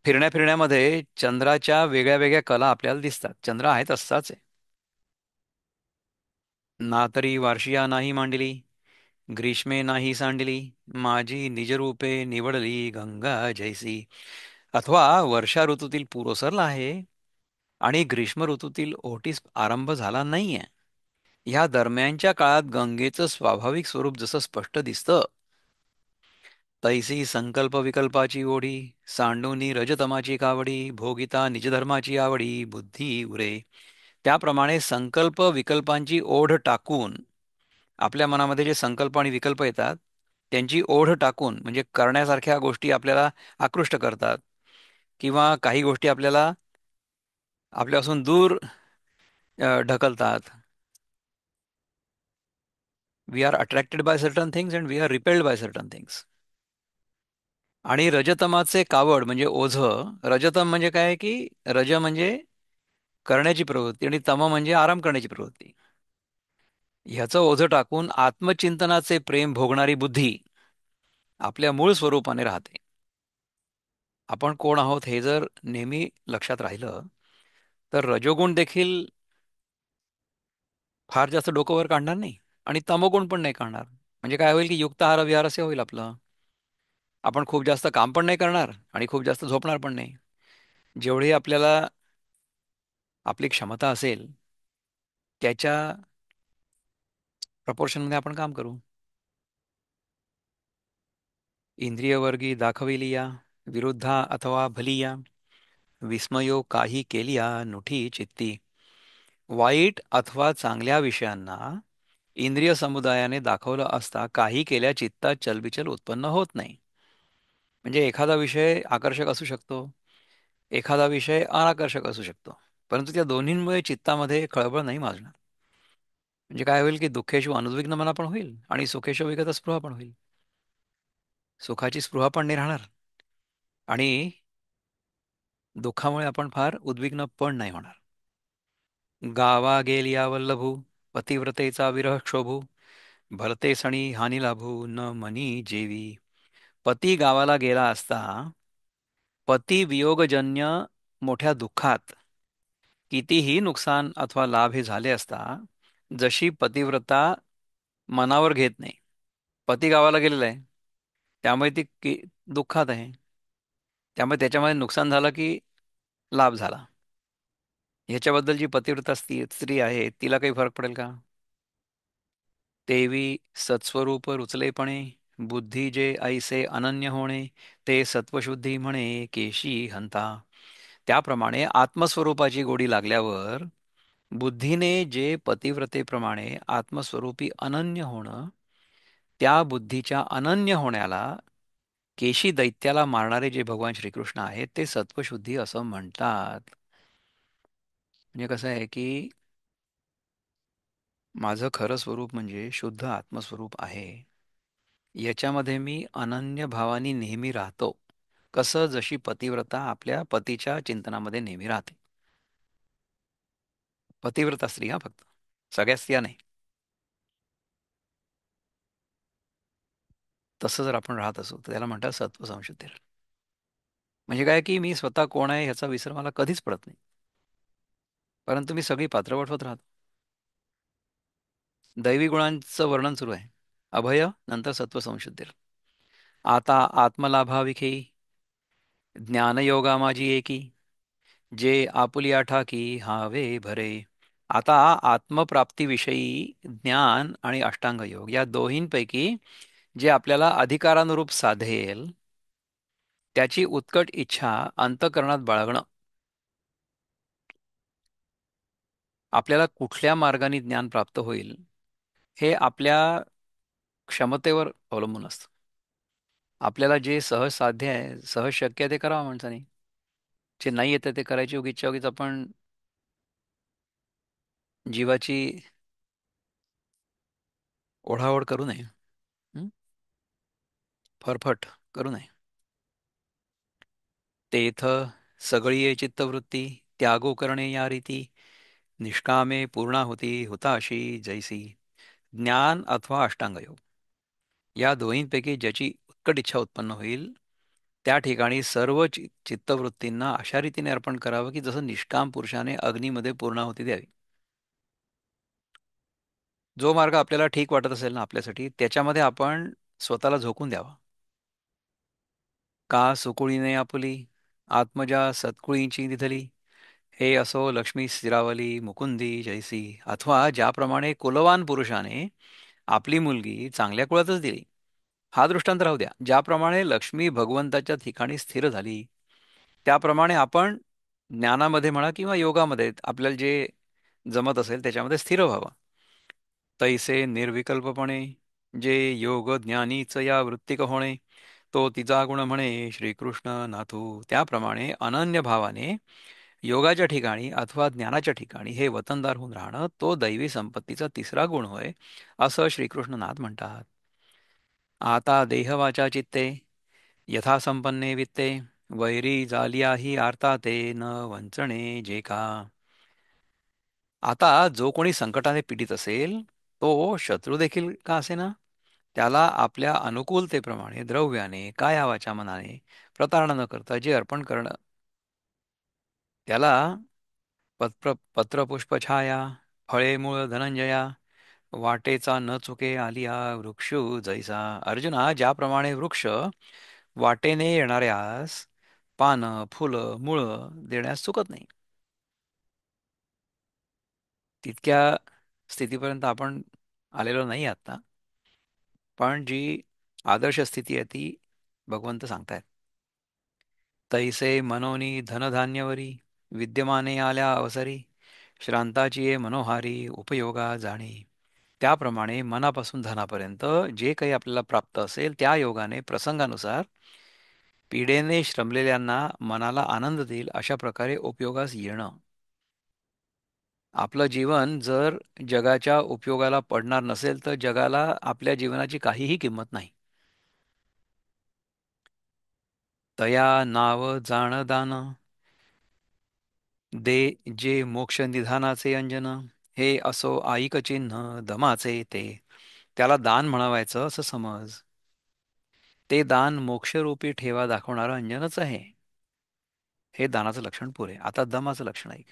फिरण्यामध्ये चंद्राच्या वेगळ्या वेगळ्या कला आपल्याला दिसतात. चंद्र आहे तसाच आहे. ना तरी वार्षिया नाही मांडली, ग्रीष्मे नाही सांडली, माझी निजरूपे निवडली गंगा जैसी. अथवा वर्षा ऋतूतील पूर ओसरला आहे आणि ग्रीष्म ऋतूतील ओहोटीस आरंभ झाला नाहीये. ह्या दरम्यानच्या काळात गंगेचं स्वाभाविक स्वरूप जसं स्पष्ट दिसतं, तैसी संकल्प विकल्पाची ओढी, सांडूनी रजतमाची कावडी, भोगिता निजधर्माची आवडी, बुद्धी उरे. त्याप्रमाणे संकल्प विकल्पांची ओढ टाकून, आपल्या मनामध्ये जे संकल्प आणि विकल्प येतात त्यांची ओढ टाकून, म्हणजे करण्यासारख्या गोष्टी आपल्याला आकृष्ट करतात किंवा काही गोष्टी आपल्याला आपल्यापासून दूर ढकलतात. We are attracted by certain things and we are repelled by certain things. आणि रजतमाचे कावड म्हणजे ओझं. रजतम म्हणजे काय की रज म्हणजे करण्याची प्रवृत्ती आणि तम म्हणजे आराम करण्याची प्रवृत्ती. ह्याचं ओझं टाकून आत्मचिंतनाचे प्रेम भोगणारी बुद्धी आपल्या मूळ स्वरूपाने राहते. आपण कोण आहोत हे जर नेहमी लक्षात राहिलं, तर रजोगुण देखील फार जास्त डोकं वर काढणार नाही आणि तमोगुण पण नाही काढणार. म्हणजे काय होईल की युक्त आहार विहार असे होईल आपलं. आपण खूप जास्त काम पण नाही करणार आणि खूप जास्त झोपणार पण नाही. जेवढी आपल्याला आपली क्षमता असेल त्याच्या प्रपोर्शनमध्ये आपण काम करू. इंद्रियवर्गी दाखविलिया, विरुद्धा अथवा भलिया, विस्मयो काही केलिया नुठी चित्ती. वाईट अथवा चांगल्या विषयांना इंद्रिय समुदायाने दाखवलं असता काही केल्या चित्तात चलबिचल उत्पन्न होत नाही. म्हणजे एखादा विषय आकर्षक असू शकतो, एखादा विषय अनाकर्षक असू शकतो, परंतु त्या दोन्हींमुळे चित्तामध्ये खळबळ नाही माजणार. म्हणजे काय होईल की दुःखेशु अनुद्विग्न मना पण होईल आणि सुखेशु विगत स्पृहा पण होईल. सुखाची स्पृहा पण नाही राहणार आणि दुःखामुळे आपण फार उद्विग्न पण नाही होणार. गावा गेलिया वल्लभू, पतिव्रतेचा विरह क्षोभू, भलते सणी हानी लाभू न मनी जेवी. पती गावाला गेला असता पती वियोगजन्य मोठ्या दुःखात कितीही नुकसान अथवा लाभ हे झाले असता, जशी पतिव्रता मनावर घेत नाही. पती गावाला गेलेला आहे, त्यामुळे ती दुःखात आहे. त्यामुळे त्याच्यामध्ये नुकसान झालं की लाभ झाला, ह्याच्याबद्दल जी पतिव्रता स्त्री आहे तिला काही फरक पडेल का? तेवी सत्स्वरूप रुचलेपणे, बुद्धी जे ऐसे अनन्य होणे, ते सत्वशुद्धी म्हणे केशी हंता. त्याप्रमाणे आत्मस्वरूपाची गोडी लागल्यावर बुद्धीने जे पतिव्रतेप्रमाणे आत्मस्वरूपी अनन्य होणं, त्या बुद्धीच्या अनन्य होण्याला केशी दैत्याला मारणारे जे भगवान श्रीकृष्ण आहेत ते सत्वशुद्धी असं म्हणतात. म्हणजे कसं आहे की माझं खरं स्वरूप म्हणजे शुद्ध आत्मस्वरूप आहे. याच्यामध्ये मी अनन्य भावाने नेहमी राहतो. कसं, जशी पतिव्रता आपल्या पतीच्या चिंतनामध्ये नेहमी राहते. पतिव्रता स्त्री हा, फक्त सगळ्या स्त्रिया नाही. तसं जर आपण राहत असू तर त्याला म्हणतात सत्व संशुद्धी. म्हणजे काय की मी स्वतः कोण आहे ह्याचा विसर मला कधीच पडत नाही, परंतु मी सगळी पात्र वठवत राहतो. दैवी गुणांचं वर्णन सुरू आहे. अभय नंतर सत्व संशुद्धीर. आता आत्मलाभाविखे ज्ञानयोगा माझी एकी, जे आपुलिया ठाकी हावे भरे. आता आत्मप्राप्तीविषयी ज्ञान आणि अष्टांग योग या दोहींपैकी जे आपल्याला अधिकारानुरूप साधेल त्याची उत्कट इच्छा अंतःकरणात बाळगणं. आपल्याला कुठल्या मार्गाने ज्ञान प्राप्त होईल हे आपल्या क्षमतेवर अवलंबून असतं. आपल्याला जे सहज साध्य आहे, सहज शक्य आहे ते करावं माणसाने. जे नाही येतं ते करायची उगीच्या उगीच आपण जीवाची ओढाओढ करू नये. हं? फरफट करू नये. तेथ सगळी ये चित्तवृत्ती त्यागो करणे या रीती, निष्कामे पूर्णाहुती हुताशी जैसी. ज्ञान अथवा अष्टांग योग या दोन्हींपैकी ज्याची उत्कट इच्छा उत्पन्न होईल त्या ठिकाणी सर्व चित्तवृत्तींना अशा रीतीने अर्पण करावं की जसं निष्काम पुरुषाने अग्नीमध्ये पूर्णाहुती द्यावी. जो मार्ग आपल्याला ठीक वाटत असेल ना आपल्यासाठी त्याच्यामध्ये आपण स्वतःला झोकून द्यावा. का सुकुळीने आपुली आत्मजा सत्कुळींची निधली, हे असो लक्ष्मी स्थिरावली मुकुंदी जैसी. अथवा ज्याप्रमाणे कुलवान पुरुषाने आपली मुलगी चांगल्या कुळातच दिली, हा दृष्टांत राहू द्या. ज्याप्रमाणे लक्ष्मी भगवंताच्या ठिकाणी स्थिर झाली त्याप्रमाणे आपण ज्ञानामध्ये म्हणा किंवा योगामध्ये आपल्याला जे जमत असेल त्याच्यामध्ये स्थिर व्हावं. तैसे निर्विकल्पपणे जे योग ज्ञानीच या वृत्तिक होणे, तो तिचा गुण म्हणे श्रीकृष्ण नाथू. त्याप्रमाणे अनन्य भावाने योगाच्या ठिकाणी अथवा ज्ञानाच्या ठिकाणी हे वतनदार होऊन राहणं तो दैवी संपत्तीचा तिसरा गुण होय, असं श्रीकृष्णनाथ म्हणतात. आता देहवाचा चित्ते यथा संपन्ने वित्ते, वैरी जालियाही आर्ता ते न वंचणे जे का. आता जो कोणी संकटाने पीडित असेल तो शत्रू देखील का असेना त्याला आपल्या अनुकूलतेप्रमाणे द्रव्याने कायावाच्या मनाने प्रतारणा न करता जे अर्पण करणं त्याला पत्रपुष्पछाया फळे मूळ धनंजया, वाटेचा न चुके आलिया वृक्षू जैसा. अर्जुना ज्याप्रमाणे वृक्ष वाटेने येणाऱ्यास पानं फुलं मुळं देण्यास चुकत नाही, तितक्या स्थितीपर्यंत आपण आलेलो नाही आता. पण जी आदर्श स्थिती आहे ती भगवंत सांगतायत. तैसे मनोनी धनधान्यवरी विद्यमाने आल्या अवसरी, श्रांताची ये मनोहारी उपयोगा जाणे. त्याप्रमाणे मनापासून धनापर्यंत जे काही आपल्याला प्राप्त असेल त्या योगाने प्रसंगानुसार पीडेने श्रमलेल्यांना मनाला आनंद देईल अशा प्रकारे उपयोगास येणं. आपलं जीवन जर जगाच्या उपयोगाला पडणार नसेल तर जगाला आपल्या जीवनाची काहीही किंमत नाही. तया नाव जाण दान दे जे मोक्ष निधानाचे अंजन, हे असो आईक चिन्ह दमाचे ते. त्याला दान म्हणावायचं असं समज. ते दान मोक्षरूपी ठेवा दाखवणारं अंजनच आहे. हे दानाचं लक्षण पुरे. आता दमाचं लक्षण ऐक.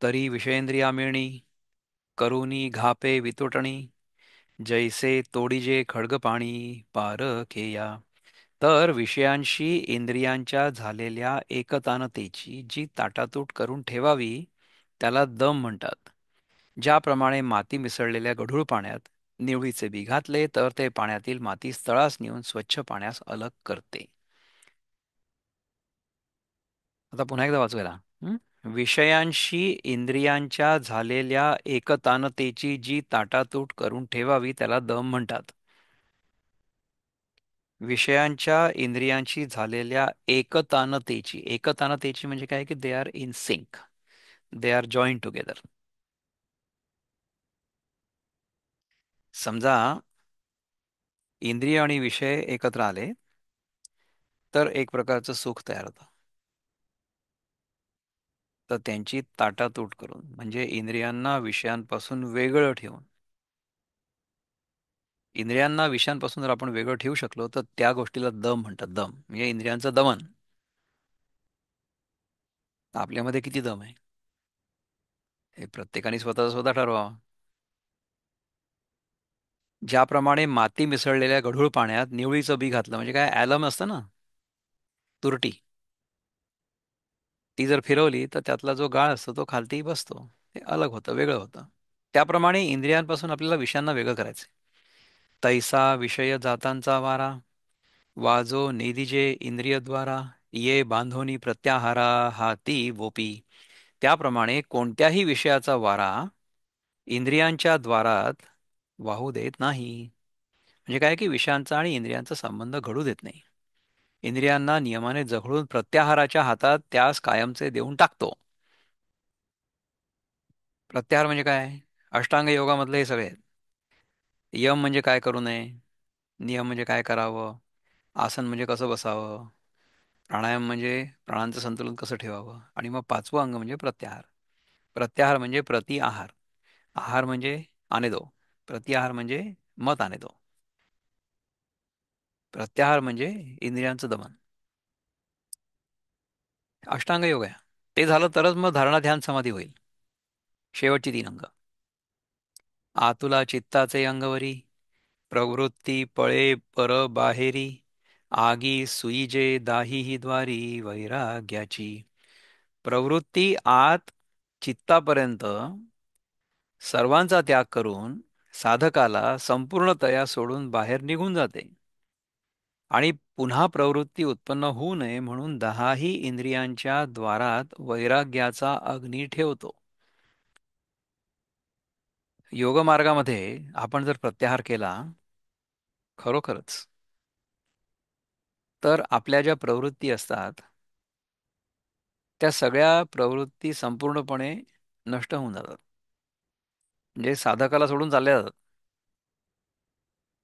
तरी विषयेंद्रिया मिळणी करुनी घापे वितुटणी, जैसे तोडीजे खड्गपाणी पारखेया. तर विषयांशी इंद्रियांच्या झालेल्या एकतानतेची जी ताटातूट करून ठेवावी त्याला दम म्हणतात. ज्याप्रमाणे माती मिसळलेल्या गढूळ पाण्यात निवळीचे बी घातले तर ते पाण्यातील माती तळास नेऊन स्वच्छ पाण्यास अलग करते. आता पुन्हा एकदा वाचूया. हं? विषयांशी इंद्रियांच्या झालेल्या एकतानतेची जी ताटातूट करून ठेवावी त्याला दम म्हणतात. विषयांच्या इंद्रियांशी झालेल्या एकतानतेची म्हणजे काय की they are in sync, they are join together. समजा इंद्रिय आणि विषय एकत्र आले तर एक प्रकारचं सुख तयार होतं. तर त्यांची ताटातूट करून म्हणजे इंद्रियांना विषयांपासून वेगळं ठेवून, इंद्रियांना विषयांपासून जर आपण वेगळं ठेवू शकलो तर त्या गोष्टीला दम म्हणतात. दम म्हणजे इंद्रियांचं दमन. आपल्यामध्ये किती दम आहे हे प्रत्येकाने स्वतः स्वतः ठरवावं. ज्याप्रमाणे माती मिसळलेल्या गढूळ पाण्यात निवळीचं बी घातलं म्हणजे काय ॲलम असतं ना, तुरटी, ती जर फिरवली तर त्यातला जो गाळ असतो तो खालती बसतो. हे अलग होतं, वेगळं होतं. त्याप्रमाणे इंद्रियांपासून आपल्याला विषयांना वेगळं करायचं. तैसा विषय जातांचा वारा, वाजो नेदिजे इंद्रियद्वारा, ये बांधोनी प्रत्याहारा हाती वोपी. त्याप्रमाणे कोणत्याही विषयाचा वारा इंद्रियांच्या द्वारात वाहू देत नाही. म्हणजे काय की विषयांचा आणि इंद्रियांचा संबंध घडू देत नाही. इंद्रियांना नियमाने जखडून प्रत्याहाराच्या हातात त्यास कायमचे देऊन टाकतो. प्रत्याहार म्हणजे काय? अष्टांग योगामधले हे सगळे आहेत. यम म्हणजे काय करू नये, नियम म्हणजे काय करावं, आसन म्हणजे कसं बसावं, प्राणायाम म्हणजे प्राणांचं संतुलन कसं ठेवावं, आणि मग पाचवं अंग म्हणजे प्रत्याहार. प्रत्याहार म्हणजे प्रति आहार. आहार म्हणजे आने दो. प्रत्याहार म्हणजे मत आने दो. प्रत्याहार म्हणजे इंद्रियांचं दमन. अष्टांग योग आहे. ते झालं तरच मग धारणा ध्यान समाधी होईल. शेवटची तीन अंग. आतुला चित्ताचे अंगवरी, प्रवृत्ती पळे पर बाहेरी, आगी सुईजे दाही ही द्वारी वैराग्याची. प्रवृत्ती आत चित्तापर्यंत सर्वांचा त्याग करून साधकाला संपूर्णतया सोडून बाहेर निघून जाते. आणि पुन्हा प्रवृत्ती उत्पन्न होऊ नये म्हणून दहाही इंद्रियांच्या द्वारात वैराग्याचा अग्नी ठेवतो. योगमार्गामध्ये आपण जर प्रत्याहार केला खरोखरच, तर आपल्या ज्या प्रवृत्ती असतात त्या सगळ्या प्रवृत्ती संपूर्णपणे नष्ट होऊन जातात. म्हणजे साधकाला सोडून चालल्या जातात.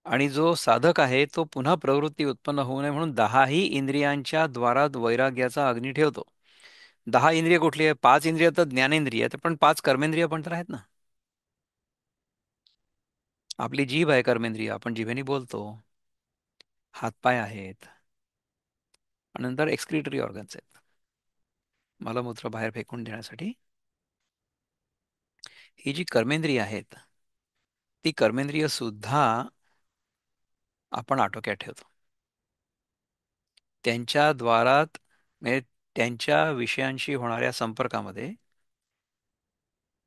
आणि जो साधक आहे तो पुन्हा प्रवृत्ती उत्पन्न होऊ नये म्हणून दहाही इंद्रियांच्या द्वारात वैराग्याचा अग्नी ठेवतो. दहा इंद्रिय कुठली आहे? पाच इंद्रिय तर ज्ञानेंद्रिय आहेत, पण पाच कर्मेंद्रिय पण तर आहेत ना. आपली जीभ आहे कर्मेंद्रिय, आपण जिभेने बोलतो. हातपाय आहेत. आणि नंतर एक्सक्रिटरी ऑर्गन्स आहेत, मलमूत्र बाहेर फेकून देण्यासाठी. ही जी कर्मेंद्रिय आहेत ती कर्मेंद्रिय सुद्धा आपण आटोक्यात ठेवतो. त्यांच्या द्वारात म्हणजे त्यांच्या विषयांशी होणाऱ्या संपर्कामध्ये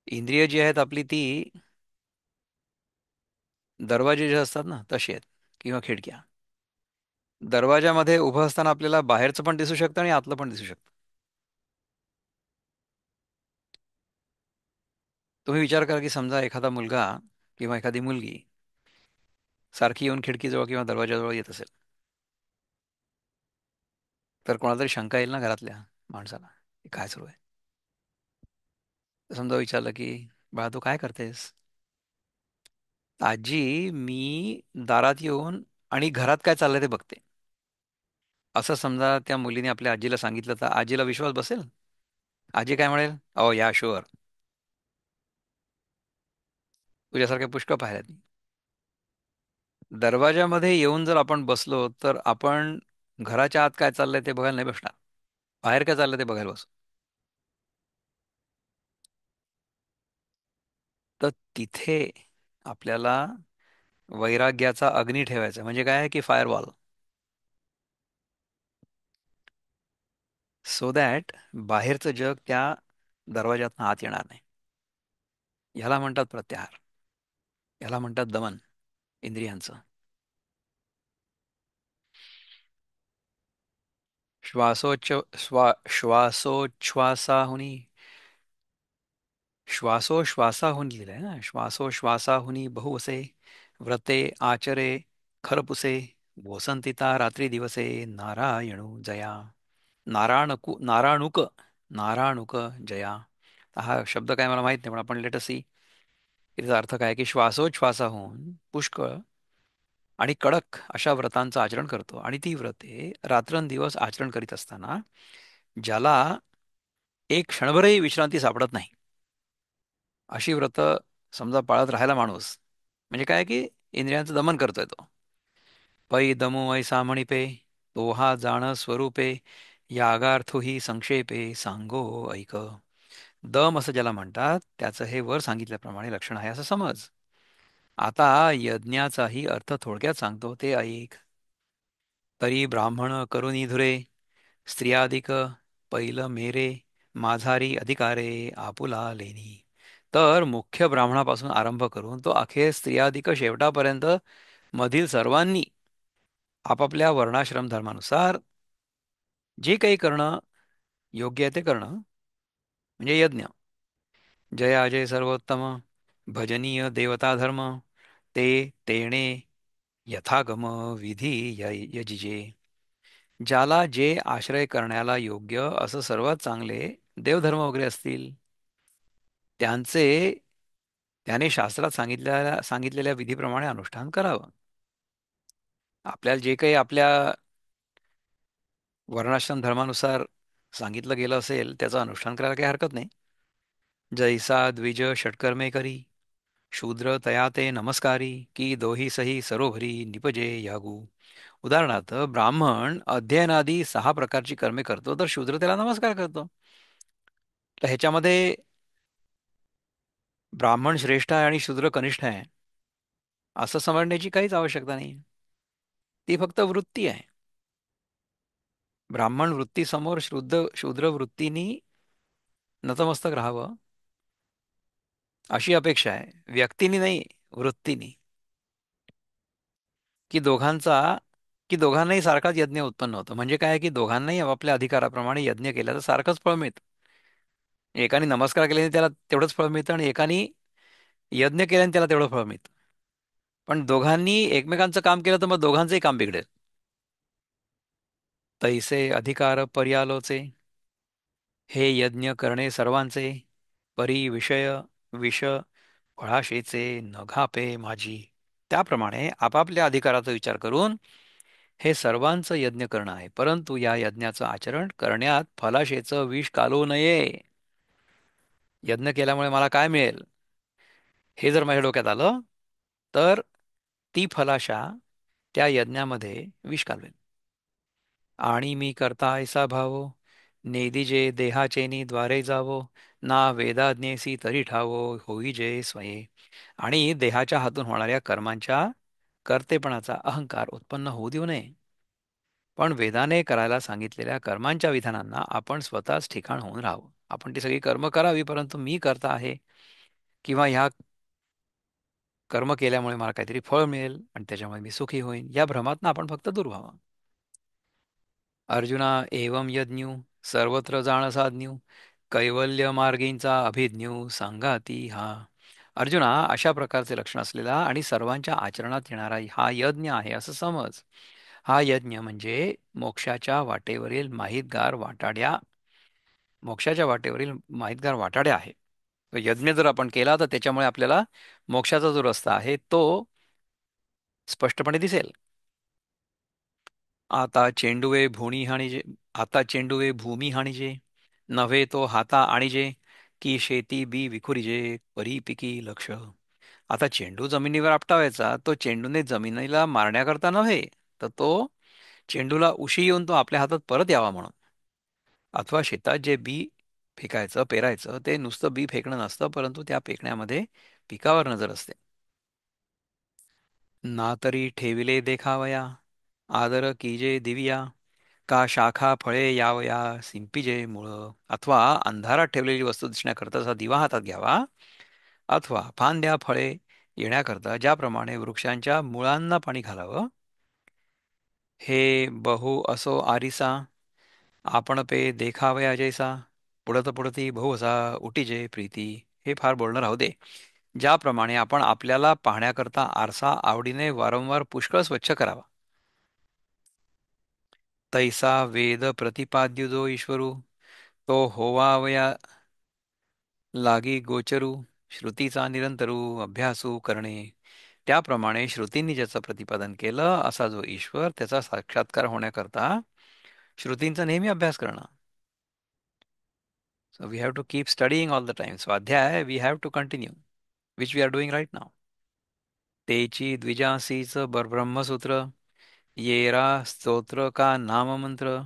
इंद्रिय जी आहेत आपली ती दरवाजे जे असतात ना तशी आहेत, किंवा खिडक्या. दरवाजामध्ये उभं असताना आपल्याला बाहेरचं पण दिसू शकतं आणि आतलं पण दिसू शकतं. तुम्ही विचार करा की समजा एखादा मुलगा किंवा एखादी मुलगी सारखी येऊन खिडकीजवळ किंवा दरवाजाजवळ येत असेल, तर कोणाला तरी शंका येईल ना घरातल्या माणसाला, "हे काय सुरू आहे?" समजा विचारलं की, "बाळा तू काय करतेस?" "आजी, मी दारात येऊन आणि घरात काय चाललंय ते बघते." असं समजा त्या मुलीने आपल्या आजीला सांगितलं, तर आजीला विश्वास बसेल? आजी काय म्हणेल? "ओ या शुअर, तुझ्यासारख्या पुष्कळ पाहिल्यात मी." दरवाजामध्ये येऊन जर आपण बसलो तर आपण घराच्या आत काय चाललंय ते बघायला नाही बसणार, बाहेर काय चाललंय ते बघायला बसू. तर तिथे आपल्याला वैराग्याचा अग्नी ठेवायचा म्हणजे काय की फायरवॉल, सो दॅट बाहेरचं जग त्या दरवाज्यातून आत येणार नाही. ह्याला म्हणतात प्रत्याहार. ह्याला म्हणतात दमन इंद्रियांचं. श्वासोच्छ श्वासोच्छ्वासाहुनी, श्वासोश्वासाहुनी लिहिलंय ना, श्वासोश्वासाहुनी बहुवसे, व्रते आचरे खरपुसे, वसंतिता रात्री दिवसे नारायणू जया. नारायणकु नारायणुक, नारायणुक जया. हा शब्द काय मला माहित नाही, पण आपण लेट अस सी याचा अर्थ काय की श्वासोच्छ्वासाहून पुष्कळ आणि कडक अशा व्रतांचं आचरण करतो. आणि ती व्रते रात्रंदिवस आचरण करीत असताना ज्याला एक क्षणभरही विश्रांती सापडत नाही, अशी व्रत समजा पाळत राहायला माणूस, म्हणजे काय की इंद्रियांचं दमन करतोय तो. पै दमो ऐसा म्हणिपे, तो हा जाण स्वरूपे, यागार्थो ही संक्षेपे सांगो ऐक. दम असं ज्याला म्हणतात त्याचं हे वर सांगितल्याप्रमाणे लक्षण आहे असं समज. आता यज्ञाचाही अर्थ थोडक्यात सांगतो ते ऐक. तरी ब्राह्मण करुणी धुरे, स्त्रियाधिक पैल मेरे, माझारी अधिकारे आपुला लेनी. तर मुख्य ब्राह्मणापासून आरंभ करून तो अखेर स्त्रियाधिक शेवटापर्यंत मधील सर्वांनी आपापल्या वर्णाश्रम धर्मानुसार जे काही करणं योग्य आहे ते करणं म्हणजे यज्ञ. जय अजय सर्वोत्तम भजनीय देवता धर्म, ते तेणे यथागम विधी यजिजे. ज्याला जे आश्रय करण्याला योग्य असं सर्वात चांगले देवधर्म वगैरे असतील त्यांचे त्याने शास्त्रात सांगितलेल्या विधीप्रमाणे अनुष्ठान करावं. आपल्याला जे काही आपल्या वर्णाश्रम धर्मानुसार सांगितलं गेलं असेल त्याचं अनुष्ठान करायला काही हरकत नाही. जैसा द्विज षटकर्मे करी, शूद्र तया ते नमस्कारी, की दोही सही सरोभरी निपजे यागू. उदाहरणार्थ ब्राह्मण अध्ययनादी 6 प्रकारची कर्मे करतो तर शूद्र त्याला नमस्कार करतो. तर ह्याच्यामध्ये ब्राह्मण श्रेष्ठ आहे आणि शूद्र कनिष्ठ आहे असं समजण्याची काहीच आवश्यकता नाही. ती फक्त वृत्ती आहे. ब्राह्मण वृत्तीसमोर शूद्र वृत्तीनी नतमस्तक राहावं अशी अपेक्षा आहे, व्यक्तीनी नाही, वृत्तीनी. की दोघांचा की दोघांनाही सारखाच यज्ञ उत्पन्न होतो. म्हणजे काय की दोघांनाही आपापल्या अधिकाराप्रमाणे यज्ञ केला तर सारखंच फळ मिळतं. एकाने नमस्कार केल्याने त्याला तेवढंच फळ मिळतं आणि एकाने यज्ञ केल्याने त्याला तेवढं फळ मिळतं. पण दोघांनी एकमेकांचं काम केलं तर मग दोघांचंही काम बिघडेल. तैसे अधिकार पर्यालोचे, हे यज्ञ करणे सर्वांचे, परी विष फळाशेचे न घापे माझी. त्याप्रमाणे आपापल्या अधिकाराचा विचार करून हे सर्वांचं यज्ञ करणं आहे, परंतु या यज्ञाचं आचरण करण्यात फलाशेचं विष कालवू नये. यज्ञ केल्यामुळे मला काय मिळेल हे जर माझ्या डोक्यात आलं तर ती फलाशा त्या यज्ञामध्ये विष कालवेल. आणि मी करता ऐसा भावो, नेदिजे देहाचेनी द्वारे जावो, ना वेदाज्ञेसी तरी ठावो होई जे स्वये. आणि देहाच्या हातून होणाऱ्या कर्मांच्या कर्तेपणाचा अहंकार उत्पन्न होऊ देऊ नये. पण वेदाने करायला सांगितलेल्या कर्मांच्या विधानांना आपण स्वतःच ठिकाण होऊन राहावं. आपण ती सगळी कर्म करावी, परंतु मी करता आहे किंवा ह्या कर्म केल्यामुळे मला काहीतरी फळ मिळेल आणि त्याच्यामुळे मी सुखी होईन या भ्रमातनं आपण फक्त दूर व्हावं. अर्जुना एवं यज्ञू सर्वत्र जाण साधन्यू, कैवल्य मार्गींचा अभिज्ञू सांगाती हा. अर्जुना, अशा प्रकारचे लक्षण असलेला आणि सर्वांच्या आचरणात येणारा हा यज्ञ आहे असं समज. हा यज्ञ म्हणजे मोक्षाच्या वाटेवरील माहितगार वाटाड्या आहे. तो यज्ञ जर आपण केला तर त्याच्यामुळे आपल्याला मोक्षाचा जो रस्ता आहे तो स्पष्टपणे दिसेल. आता चेंडुवे भूणी हाणिजे आता चेंडुवे भूमी हाणिजे, नव्हे तो हाता आणिजे, की शेती बी विखुरिजे परी पिकी लक्ष. आता चेंडू जमिनीवर आपटावायचा तो चेंडूने जमिनीला मारण्याकरता नव्हे, तर तो चेंडूला उशी येऊन तो आपल्या हातात परत यावा म्हणून. अथवा शेतात जे बी पेरायचं ते नुसतं बी फेकणं नसतं, परंतु त्या फेकण्यामध्ये पिकावर नजर असते. ना तरी ठेविले देखावया, आदर कीजे दिविया, का शाखा फळे यावया सिंपिजे मुळ. अथवा अंधारात ठेवलेली वस्तू दिसण्याकरता असा दिवा हातात घ्यावा, अथवा फांद्या फळे येण्याकरता ज्याप्रमाणे वृक्षांच्या मुळांना पाणी घालावं. हे बहु असो आरिसा, आपण पे देखावया जैसा, पुढत पुढती बहु असा उटीजे प्रीती. हे फार बोलणं राहू दे. ज्याप्रमाणे आपण आपल्याला पाहण्याकरता आरसा आवडीने वारंवार पुष्कळ स्वच्छ करावा, तैसा वेद प्रतिपाद्य जो ईश्वरू, तो होवावया लागी गोचरू, श्रुतीचा निरंतरू अभ्यासू करणे. त्याप्रमाणे श्रुतींनी ज्याचं प्रतिपादन केलं असा जो ईश्वर त्याचा साक्षात्कार होण्याकरता श्रुतींचा नेहमी अभ्यास करणं. So we have to keep studying all the time. स्वाध्याय we have to continue, which we are doing right now. तेची द्विजासीच ब्रह्मसूत्र, येरा स्तोत्र का नाममंत्र,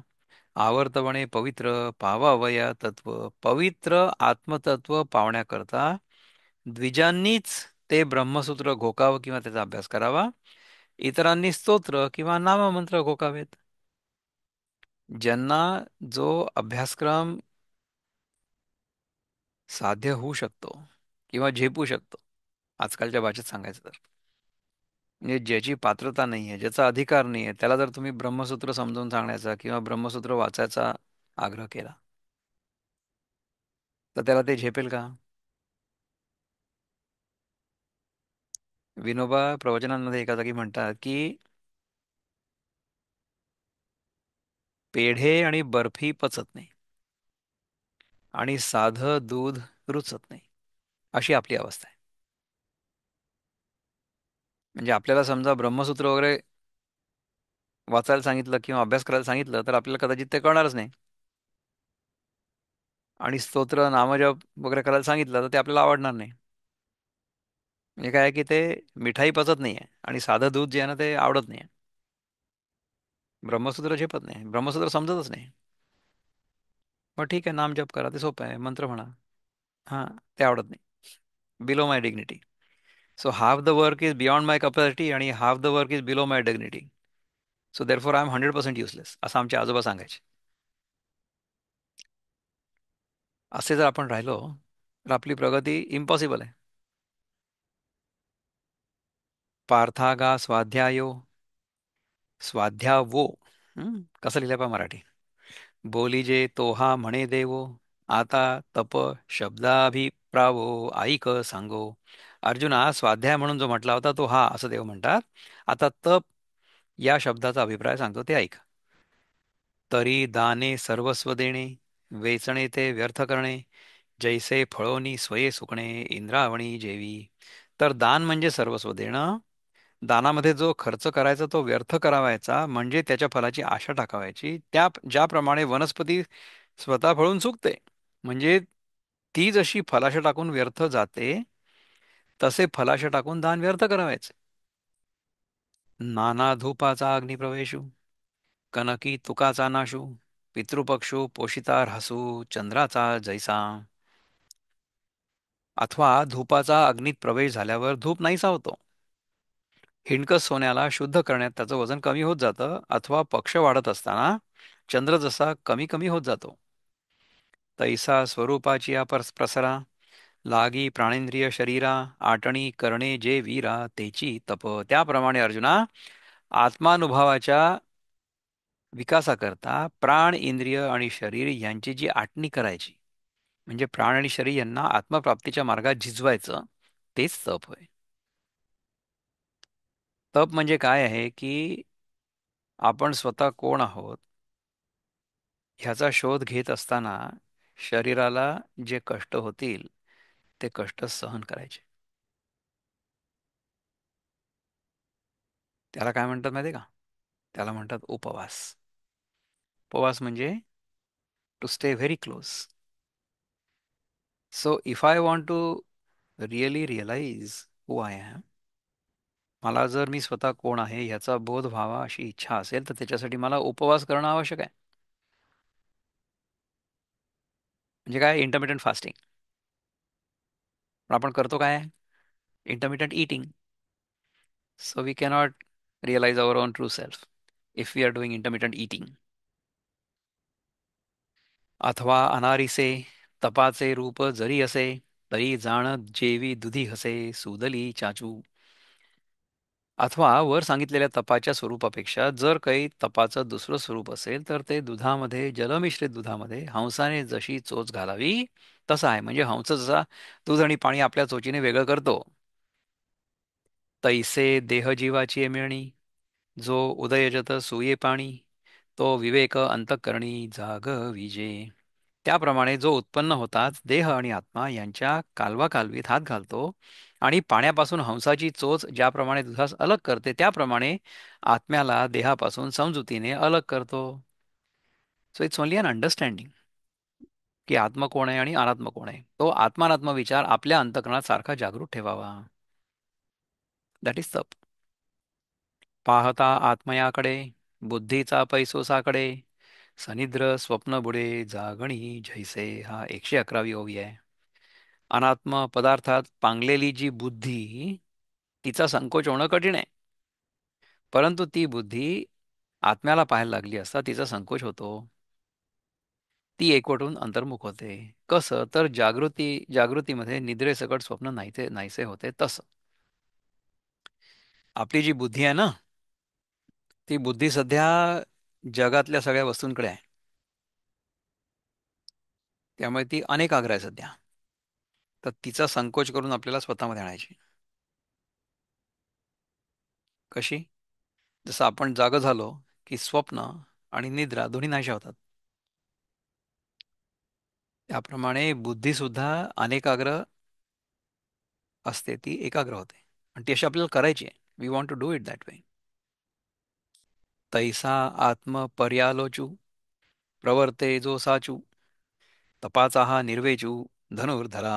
आवर्तवणे पवित्र पावावया तत्व. पवित्र आत्मतत्व पावण्याकरता द्विजांनीच ते ब्रह्मसूत्र घोकावं किंवा त्याचा अभ्यास करावा. इतरांनी स्तोत्र किंवा नाममंत्र घोकावेत. ज्यांना जो अभ्यासक्रम साध्य होऊ शकतो किंवा झेपू शकतो, आजकालच्या भाषेत सांगायचं तर, म्हणजे ज्याची पात्रता नाही आहे, ज्याचा अधिकार नाही आहे, त्याला जर तुम्ही ब्रह्मसूत्र समजावून सांगण्याचा किंवा ब्रह्मसूत्र वाचायचा आग्रह केला, तर त्याला ते झेपेल का? विनोबा प्रवचनांमध्ये एका जागी म्हणतात की पेढे आणि बर्फी पचत नाही आणि साधं दूध रुचत नाही, अशी आपली अवस्था आहे. म्हणजे आपल्याला समजा ब्रह्मसूत्र वगैरे वाचायला सांगितलं किंवा अभ्यास करायला सांगितलं तर आपल्याला कदाचित ते कळणारच नाही. आणि स्तोत्र नामजप वगैरे करायला सांगितलं तर ते आपल्याला आवडणार नाही. म्हणजे काय आहे की ते मिठाई पचत नाही आहे आणि साधं दूध जे आहे ना ते आवडत नाही. ब्रह्मसूत्र झेपत नाही, ब्रह्मसूत्र समजतच नाही. मग ठीक आहे, नाम जप करा, ते सोपं आहे, मंत्र म्हणा. हां, ते आवडत नाही. Below my dignity. So half the work is beyond my capacity आणि half the work is below my dignity. So therefore I am 100% useless, असं आमचे आजोबा सांगायचे. असे जर आपण राहिलो तर आपली प्रगती इम्पॉसिबल आहे. पार्थागा स्वाध्यायो स्वाध्यावो. कसं लिहिलं पहा मराठी. बोलीजे तोहा म्हणे देवो, आता तप शब्दाभिप्रावो ऐक सांगो. अर्जुना, स्वाध्याय म्हणून जो म्हटला होता तो हा, असं देव म्हणतात. आता तप या शब्दाचा अभिप्राय सांगतो, ते ऐक. तरी दाने सर्वस्व देणे, वेचणे ते व्यर्थ करणे, जैसे फळोनी स्वये सुकणे इंद्रावणी जेवी. तर दान म्हणजे सर्वस्व देणं. दानामध्ये जो खर्च करायचा तो व्यर्थ करावायचा, म्हणजे त्याच्या फलाची आशा टाकावायची. ज्याप्रमाणे वनस्पती स्वतः फळून सुकते, म्हणजे ती जशी फलाशा टाकून व्यर्थ जाते, तसे फलाशा टाकून दान व्यर्थ करावायचे. नाना धूपाचा अग्निप्रवेशू, कनकी तुकाचा नाशू, पितृपक्षू पोषिता ऱ्हासू, चंद्राचा जैसा. अथवा धूपाचा अग्नीत प्रवेश झाल्यावर धूप नाहीसा होतो. हिणकस सोन्याला शुद्ध करण्यात त्याचं वजन कमी होत जातं. अथवा पक्ष वाढत असताना चंद्र जसा कमी कमी होत जातो. तैसा स्वरूपाची या प्रसरा, लागी प्राणेंद्रिय शरीरा, आटणी करणे जे वीरा तेची तप. त्याप्रमाणे अर्जुना, आत्मानुभवाच्या विकासाकरता प्राण, इंद्रिय आणि शरीर यांची जी आटणी करायची, म्हणजे प्राण आणि शरीर यांना आत्मप्राप्तीच्या मार्गात झिजवायचं, तेच तप होय. तप म्हणजे काय आहे की आपण स्वतः कोण आहोत ह्याचा शोध घेत असताना शरीराला जे कष्ट होतील ते कष्ट सहन करायचे. त्याला काय म्हणतात माहिती आहे का? त्याला म्हणतात उपवास. उपवास म्हणजे to stay very close. So if I want to really realise who I am, मला जर मी स्वतः कोण आहे ह्याचा बोध व्हावा अशी इच्छा असेल, तर त्याच्यासाठी मला उपवास करणं आवश्यक आहे. म्हणजे काय? Intermittent fasting. पण आपण करतो काय? Intermittent eating. So we cannot realise our own true self if we are doing intermittent eating. अथवा अनारिसे, तपाचे रूप जरी असे, तरी जाणत जेवी दुधी हसे सुदली चाचू. अथवा वर सांगितलेल्या तपाच्या स्वरूपापेक्षा जर काही तपाचं दुसरं स्वरूप असेल, तर ते दुधामध्ये, जलमिश्रित दुधामध्ये हंसाने जशी चोच घालावी तसं आहे. म्हणजे हंस जसा दूध आणि पाणी आपल्या चोचीने वेगळं करतो, तैसे देहजीवाची मिळणी, जो उदयजत सूये पाणी, तो विवेक अंतःकरणी जाग विजे. त्याप्रमाणे जो उत्पन्न होताच देह आणि आत्मा यांच्या कालवाकालवीत हात घालतो आणि पाण्यापासून हंसाची चोच ज्याप्रमाणे दुधास अलग करते, त्याप्रमाणे आत्म्याला देहापासून समजुतीने अलग करतो. So it's only an understanding की आत्मा कोण आहे आणि अनात्मा कोण आहे. तो आत्मानात्म विचार आपल्या अंतःकरणात सारखा जागृत ठेवावा. दॅट इज तप. पाहता आत्मयाकडे, बुद्धीचा पैसोसाकडे, सनिद्र स्वप्न बुडे जागणी झैसे. हा 111वी ओवी आहे. अनात्म पदार्थात पांगलेली जी बुद्धी, तिचा संकोच होणं कठीण आहे. परंतु ती बुद्धी आत्म्याला पाहायला लागली असता तिचा संकोच होतो. ती एकवटून अंतर्मुख होते. कसं तर जागृतीमध्ये निद्रेसकट स्वप्न नाहीसे होते तसं. आपली जी बुद्धी आहे ना, ती बुद्धी सध्या जगातल्या सगळ्या वस्तूंकडे आहे. त्यामुळे ती अनेकाग्र आहे सध्या. तर तिचा संकोच करून आपल्याला स्वतःमध्ये आणायची. कशी? जसं आपण जागं झालो की स्वप्न आणि निद्रा दोन्ही नाहीशा होतात. त्याप्रमाणे बुद्धी सुद्धा अनेकाग्र असते, ती एकाग्र होते. आणि ती अशी आपल्याला करायची आहे. We want to do it that way. तैसा आत्म पर्यालोचू प्रवर्ते जो साचू तपाचा हा निर्वेचू धनुर्धरा.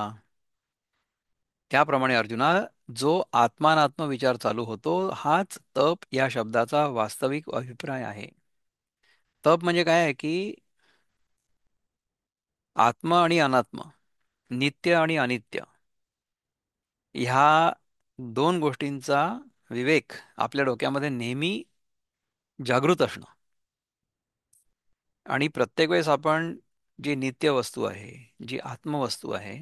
त्याप्रमाणे अर्जुना, जो आत्मानात्म विचार चालू होतो हाच तप या शब्दाचा वास्तविक अभिप्राय आहे. तप म्हणजे काय आहे की आत्म आणि अनात्म, नित्य आणि अनित्य, ह्या दोन गोष्टींचा विवेक आपल्या डोक्यामध्ये नेहमी जागृत असणं. आणि प्रत्येक वेळेस आपण जी नित्य वस्तू आहे, जी आत्मवस्तू आहे,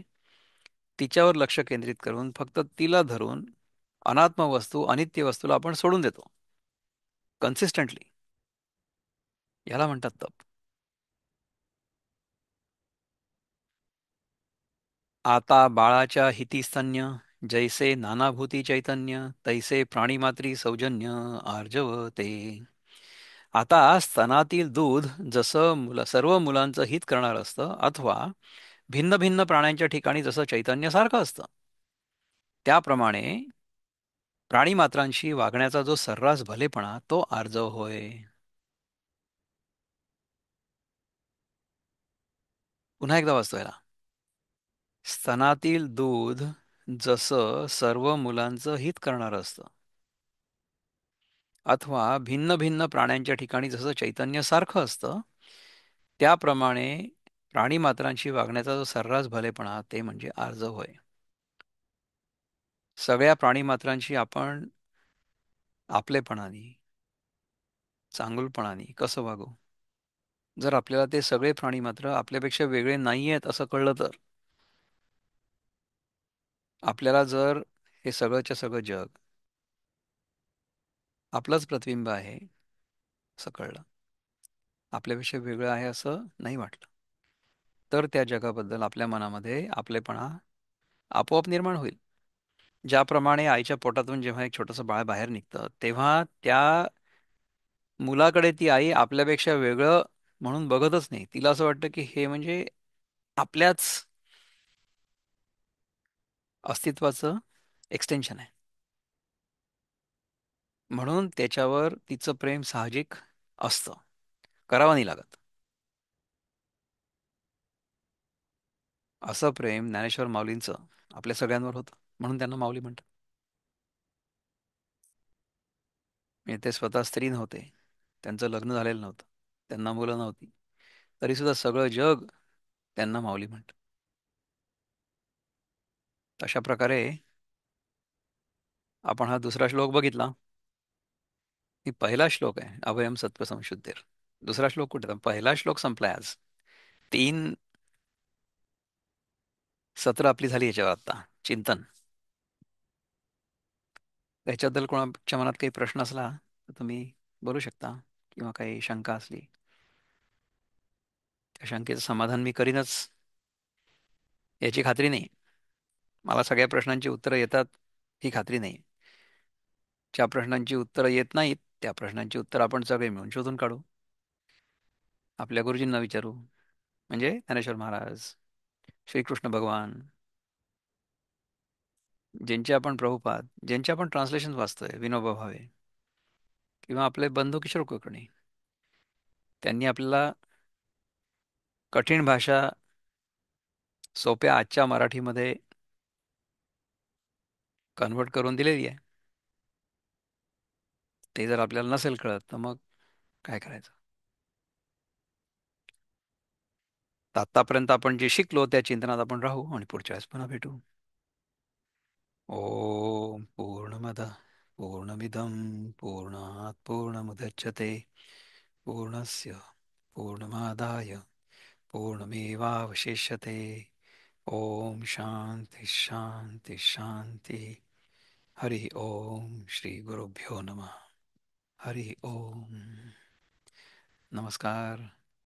तिच्यावर लक्ष केंद्रित करून फक्त तिला धरून अनात्म वस्तू अनित्य वस्तूला आपण सोडून देतो कन्सिस्टंटली. याला म्हणतात तप. आता बाळाच्या हितीस्तन्य, जैसे नानाभूती चैतन्य तैसे प्राणीमात्री सौजन्य आर्जव ते. आता स्तनातील दूध जसं सर्व मुलांचं हित करणार असतं, अथवा भिन्न भिन्न प्राण्यांच्या ठिकाणी जसं चैतन्य सारखं असतं, त्याप्रमाणे प्राणीमात्रांशी वागण्याचा जो सर्रास भलेपणा तो आर्जव होय. पुन्हा एकदा वाचतो याला. स्तनातील दूध जसं सर्व मुलांचं हित करणारं असतं, अथवा भिन्न भिन्न प्राण्यांच्या ठिकाणी जसं चैतन्य सारखं असतं, त्याप्रमाणे प्राणीमात्रांशी वागण्याचा जो सर्रास भलेपणा ते म्हणजे आर्जव होय. सगळ्या प्राणीमात्रांशी आपण आपलेपणाने, चांगुलपणाने कसं वागू? जर आपल्याला ते सगळे प्राणी मात्र आपल्यापेक्षा वेगळे नाही आहेत असं कळलं तर, आपल्याला जर हे सगळंच्या सगळं जग आपलंच प्रतिबिंब आहे असं कळलं, आपल्यापेक्षा वेगळं आहे असं नाही वाटलं, तर त्या जगाबद्दल आपल्या मनामध्ये आपलेपणा आपोआप निर्माण होईल. ज्याप्रमाणे आईच्या पोटातून जेव्हा एक छोटंसं बाळ बाहेर निघतं, तेव्हा त्या मुलाकडे ती आई आपल्यापेक्षा वेगळं म्हणून बघतच नाही. तिला असं वाटतं की हे म्हणजे आपल्याच अस्तित्वाचं एक्सटेन्शन आहे. म्हणून त्याच्यावर तिचं प्रेम साहजिक असतं, करावं नाही लागत. असं प्रेम ज्ञानेश्वर माऊलींचं आपल्या सगळ्यांवर होतं, म्हणून त्यांना माऊली म्हणतात. म्हणजे ते स्वतः स्त्री नव्हते, त्यांचं लग्न झालेलं नव्हतं, त्यांना मुलं नव्हती, तरी सुद्धा सगळं जग त्यांना माऊली म्हणतं. अशा प्रकारे आपण हा दुसरा श्लोक बघितला. ही पहिला श्लोक आहे, अभयम सत्व संशुद्धीर. दुसरा श्लोक कुठे होता? पहिला श्लोक संपलाय आज. 3 सत्र आपली झाली याच्यावर आता चिंतन. त्याच्याबद्दल कोणाच्या मनात काही प्रश्न असला तर तुम्ही बोलू शकता, किंवा काही शंका असली, त्या शंकेचं समाधान मी करीनच याची खात्री नाही. मला सगळ्या प्रश्नांची उत्तरं येतात ही खात्री नाही. ज्या प्रश्नांची उत्तरं येत नाहीत त्या प्रश्नांची उत्तरं आपण सगळे मिळून शोधून काढू, आपल्या गुरुजींना विचारू, म्हणजे ज्ञानेश्वर महाराज, श्रीकृष्ण भगवान, ज्यांचे आपण प्रभुपाद, ज्यांचे आपण ट्रान्सलेशन वाचतोय, विनोबा भावे, किंवा आपले बंधू किशोर कुलकर्णी. त्यांनी आपल्याला कठीण भाषा सोप्या आजच्या मराठीमध्ये कन्वर्ट करून दिलेली आहे. ते जर आपल्याला नसेल कळत तर मग काय करायचं? तर आतापर्यंत आपण जे शिकलो त्या चिंतनात आपण राहू आणि पुढच्या वेळेस पुन्हा भेटू. ओम पूर्णमद पूर्णमिदं पूर्णात् पूर्णमुदच्यते पूर्णस्य पूर्णमादाय पूर्णमेवावशिष्यते. ओम शांति शांति शांति. हरि ओम श्री गुरुभ्यो नमः. हरि ओम. नमस्कार.